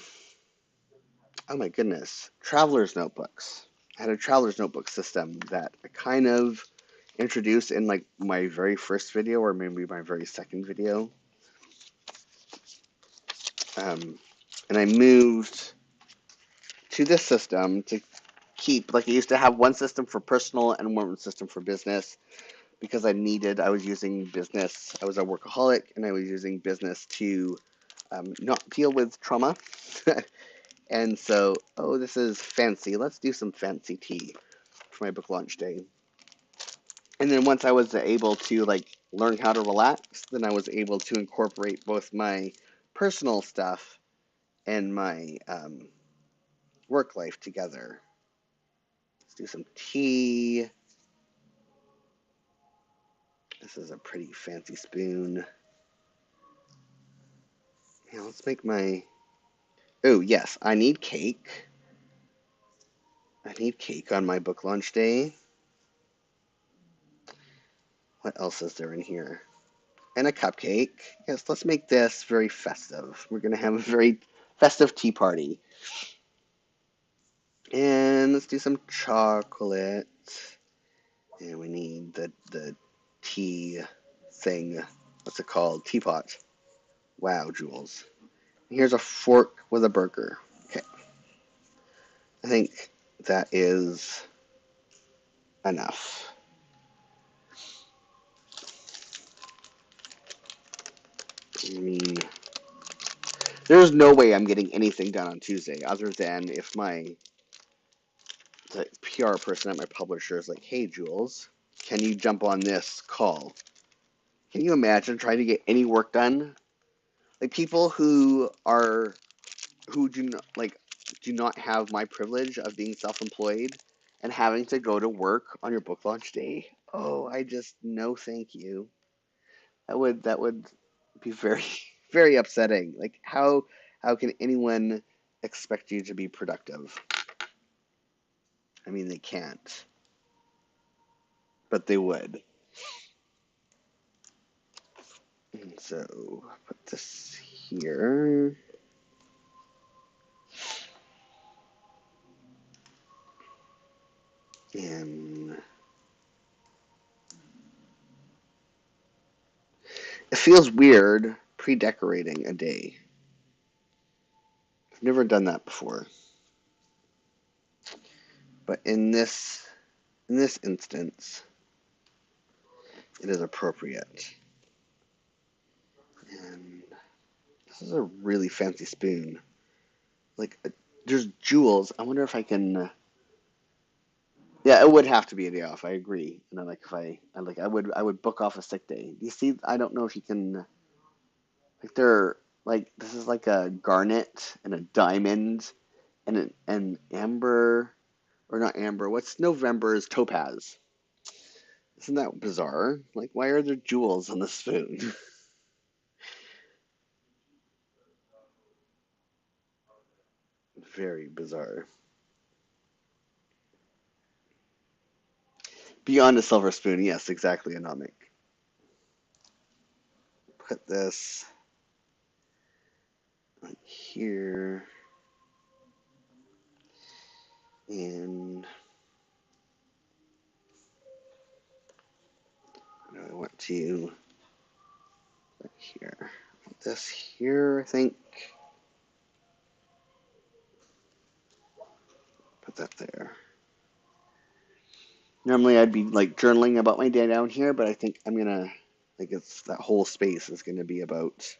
oh my goodness, traveler's notebooks. I had a traveler's notebook system that I kind of introduced in like my very first video or maybe my very second video. Um, and I moved to this system to keep, like I used to have one system for personal and one system for business because I was using business, I was a workaholic and I was using business to not deal with trauma. And so, oh, this is fancy. Let's do some fancy tea for my book launch day. And then once I was able to like learn how to relax, then I was able to incorporate both my personal stuff and my work life together. Let's do some tea. This is a pretty fancy spoon. Yeah, let's make my. Oh, yes, I need cake. I need cake on my book launch day. What else is there in here? And a cupcake. Yes, let's make this very festive. We're going to have a very festive tea party. And let's do some chocolate. And we need the tea thing. What's it called? Teapot. Wow, Jules. Here's a fork with a burger. Okay. I think that is enough. I mean, there's no way I'm getting anything done on Tuesday other than if my the PR person at my publisher is like, hey, Jules, can you jump on this call? Can you imagine trying to get any work done? Like people who do not have my privilege of being self-employed and having to go to work on your book launch day. Oh, I just no thank you. That would be very very upsetting. Like how can anyone expect you to be productive? I mean, they can't, but they would. And so put this here. And it feels weird pre-decorating a day. I've never done that before. But in this instance, it is appropriate. And this is a really fancy spoon. Like there's jewels. I wonder if I can. Yeah, it would have to be a day off. I agree. And then like if I like I would book off a sick day. You see, I don't know if you can. Like there. Like this is like a garnet and a diamond and an amber, or not amber. What's November's topaz? Isn't that bizarre? Like, why are there jewels on the spoon? Very bizarre. Beyond a silver spoon, yes, exactly, Anomic. Put this like here, and I want to put here. Put this here, I think. Put that there. Normally I'd be like journaling about my day down here, but I think I'm gonna, like, it's that whole space is gonna be about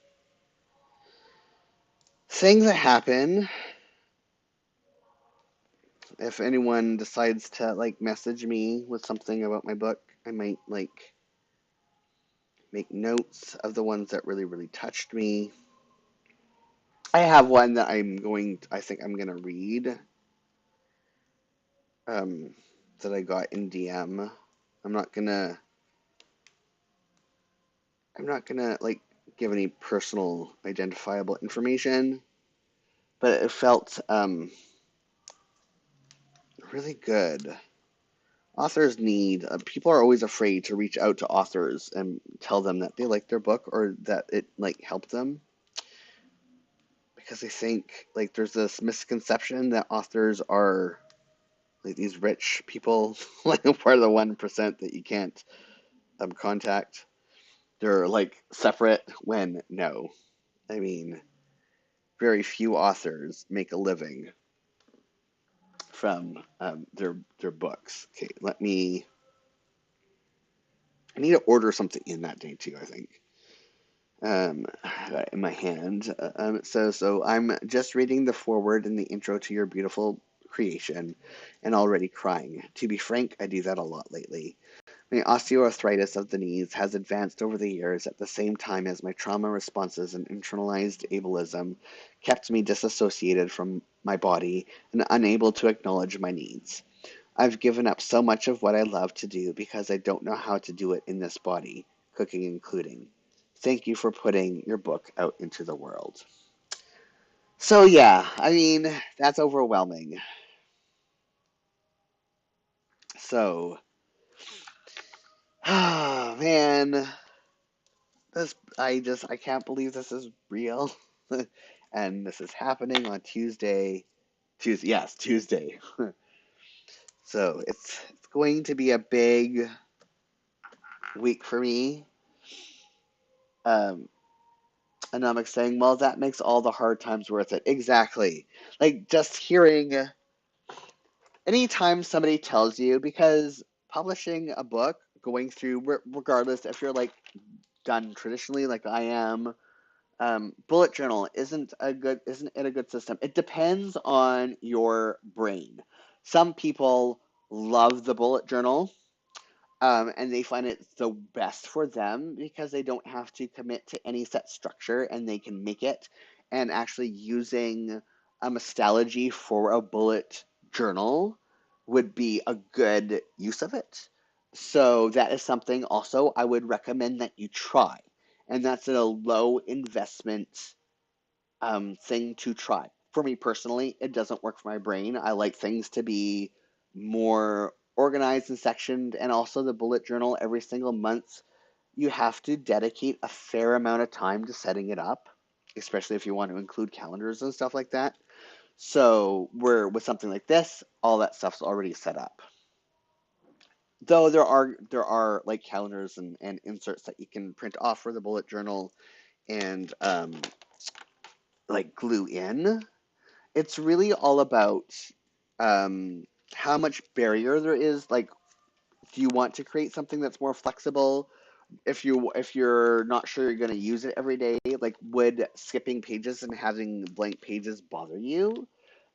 things that happen. If anyone decides to like message me with something about my book, I might like make notes of the ones that really, really touched me. I have one that I think I'm gonna read, um, that I got in DM. I'm not gonna, I'm not gonna like give any personal identifiable information, but it felt really good. Authors need, people are always afraid to reach out to authors and tell them that they like their book or that it like helped them, because they think like there's this misconception that authors are like these rich people, like part of the 1% that you can't contact. They're like separate, when no. I mean, very few authors make a living from their books. Okay, I need to order something in that day too, I think. In my hand. So I'm just reading the foreword and the intro to your beautiful creation and already crying. To be frank, I do that a lot lately. My osteoarthritis of the knees has advanced over the years at the same time as my trauma responses and internalized ableism kept me disassociated from my body and unable to acknowledge my needs. I've given up so much of what I love to do because I don't know how to do it in this body, cooking including. Thank you for putting your book out into the world. So, yeah, I mean, that's overwhelming. So, ah, man, I can't believe this is real. And this is happening on Tuesday. Tuesday, yes, Tuesday. So, it's going to be a big week for me. Um, Anomic's saying, well, that makes all the hard times worth it. Exactly. Like, just hearing anytime somebody tells you, because publishing a book, going through, regardless if you're like done traditionally, like I am, bullet journal isn't it a good system? It depends on your brain. Some people love the bullet journal, and they find it the best for them because they don't have to commit to any set structure and they can make it. And actually using a methodology for a bullet journal would be a good use of it. So that is something also I would recommend that you try. And that's a low investment thing to try. For me personally, it doesn't work for my brain. I like things to be more organized and sectioned, and also the bullet journal every single month. You have to dedicate a fair amount of time to setting it up, especially if you want to include calendars and stuff like that. So, where with something like this, all that stuff's already set up. Though there are like calendars and inserts that you can print off for the bullet journal and like glue in. It's really all about um, how much barrier there is. Like, do you want to create something that's more flexible? If you're not sure you're going to use it every day, like would skipping pages and having blank pages bother you?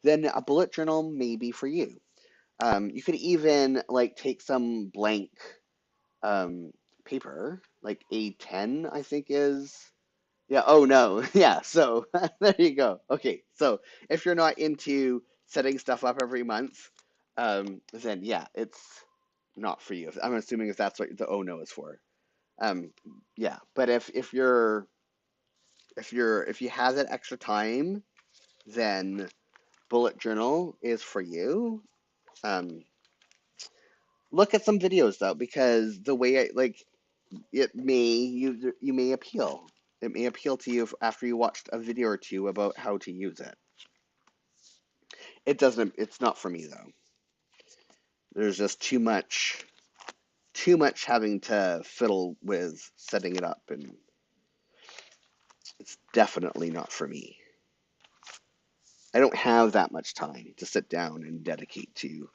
Then a bullet journal may be for you. You could even like take some blank um, paper, like A10, I think is. Yeah, oh no. Yeah, so there you go. Okay, so if you're not into setting stuff up every month, then yeah, it's not for you. I'm assuming if that's what the oh no is for. Um, yeah, but if you have that extra time, then bullet journal is for you. Um, look at some videos though, because the way I like you may appeal. It may appeal to you after you watched a video or two about how to use it. It doesn't. It's not for me though. There's just too much having to fiddle with setting it up, and it's definitely not for me. I don't have that much time to sit down and dedicate to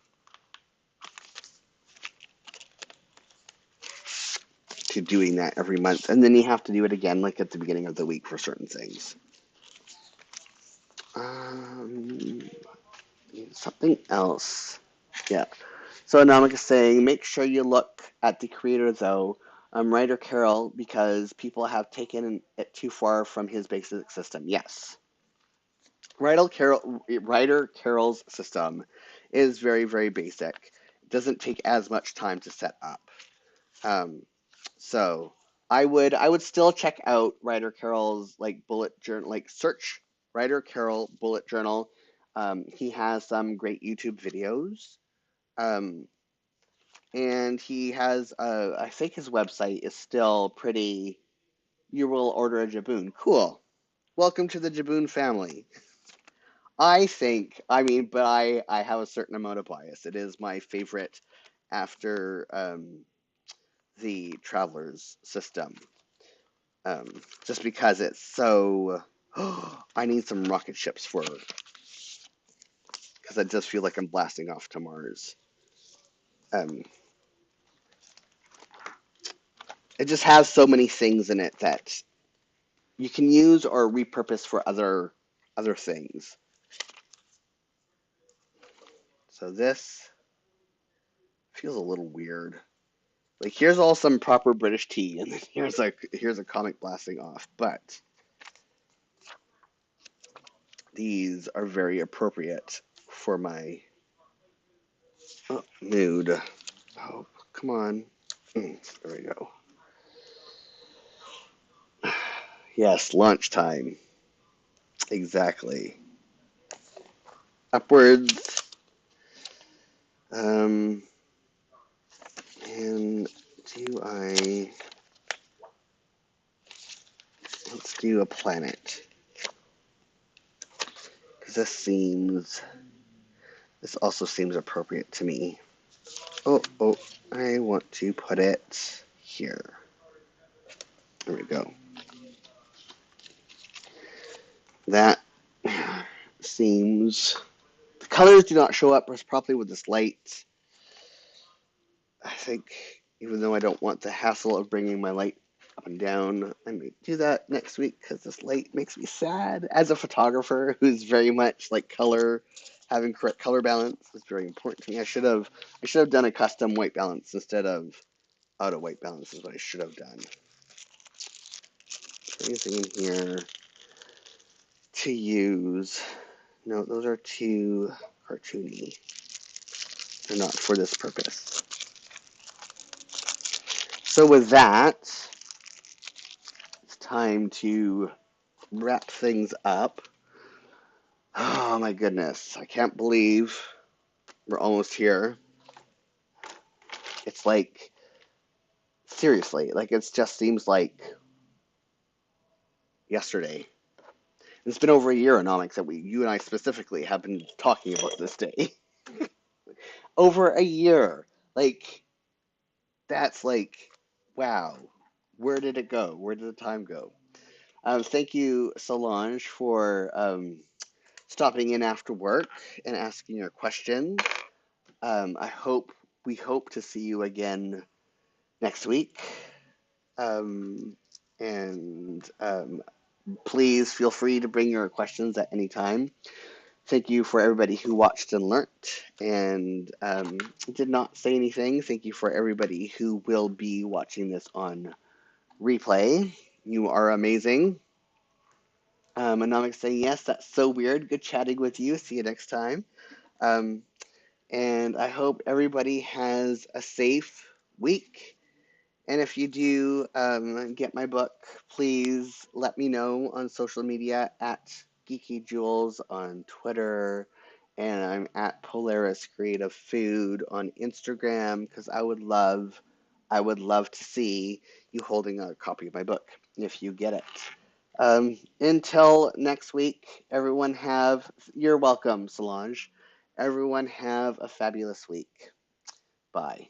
doing that every month, and then you have to do it again, like at the beginning of the week for certain things. Um, something else. Yeah. So Anamika is saying, make sure you look at the creator though, Ryder Carroll, because people have taken it too far from his basic system. Yes. Ryder Carroll's system is very, very basic. It doesn't take as much time to set up. Um, so I would still check out Ryder Carroll's like bullet journal, like search Ryder Carroll bullet journal. He has some great YouTube videos. Um, and he has I think his website is still pretty. You will order a Jibun. Cool. Welcome to the Jibun family. But I have a certain amount of bias. It is my favorite after the Traveler's system, just because it's so. I need some rocket ships for because I just feel like I'm blasting off to Mars. Um, it just has so many things in it that you can use or repurpose for other things. So this feels a little weird. Like here's all some proper British tea, and then here's a comic blasting off. But these are very appropriate for my mood. Oh, come on. There we go. Yes, lunchtime. Exactly. Upwards. Um, and do I let's do a planet. Because this also seems appropriate to me. Oh, I want to put it here. There we go. That seems, the colors do not show up as properly with this light. I think, even though I don't want the hassle of bringing my light up and down, I may do that next week because this light makes me sad. As a photographer who's very much like color, having correct color balance is very important to me. I should have done a custom white balance instead of auto white balance is what I should have done. Anything in here to use? No, those are too cartoony. They're not for this purpose. So with that, it's time to wrap things up. Oh my goodness, I can't believe we're almost here. It's like, seriously, like it just seems like yesterday. It's been over a year, Anomics, that you and I specifically have been talking about this day. Over a year. Like, that's like, wow. Where did it go? Where did the time go? Thank you, Solange, for stopping in after work and asking your question. We hope to see you again next week. And please feel free to bring your questions at any time. Thank you for everybody who watched and learned and did not say anything. Thank you for everybody who will be watching this on replay. You are amazing. Anomik saying, yes, that's so weird. Good chatting with you. See you next time. Um, and I hope everybody has a safe week. And if you do get my book, please let me know on social media at Geeky Jules on Twitter, and I'm at Polaris Creative Food on Instagram because I would love to see you holding a copy of my book if you get it. Until next week, you're welcome, Solange. Everyone have a fabulous week. Bye.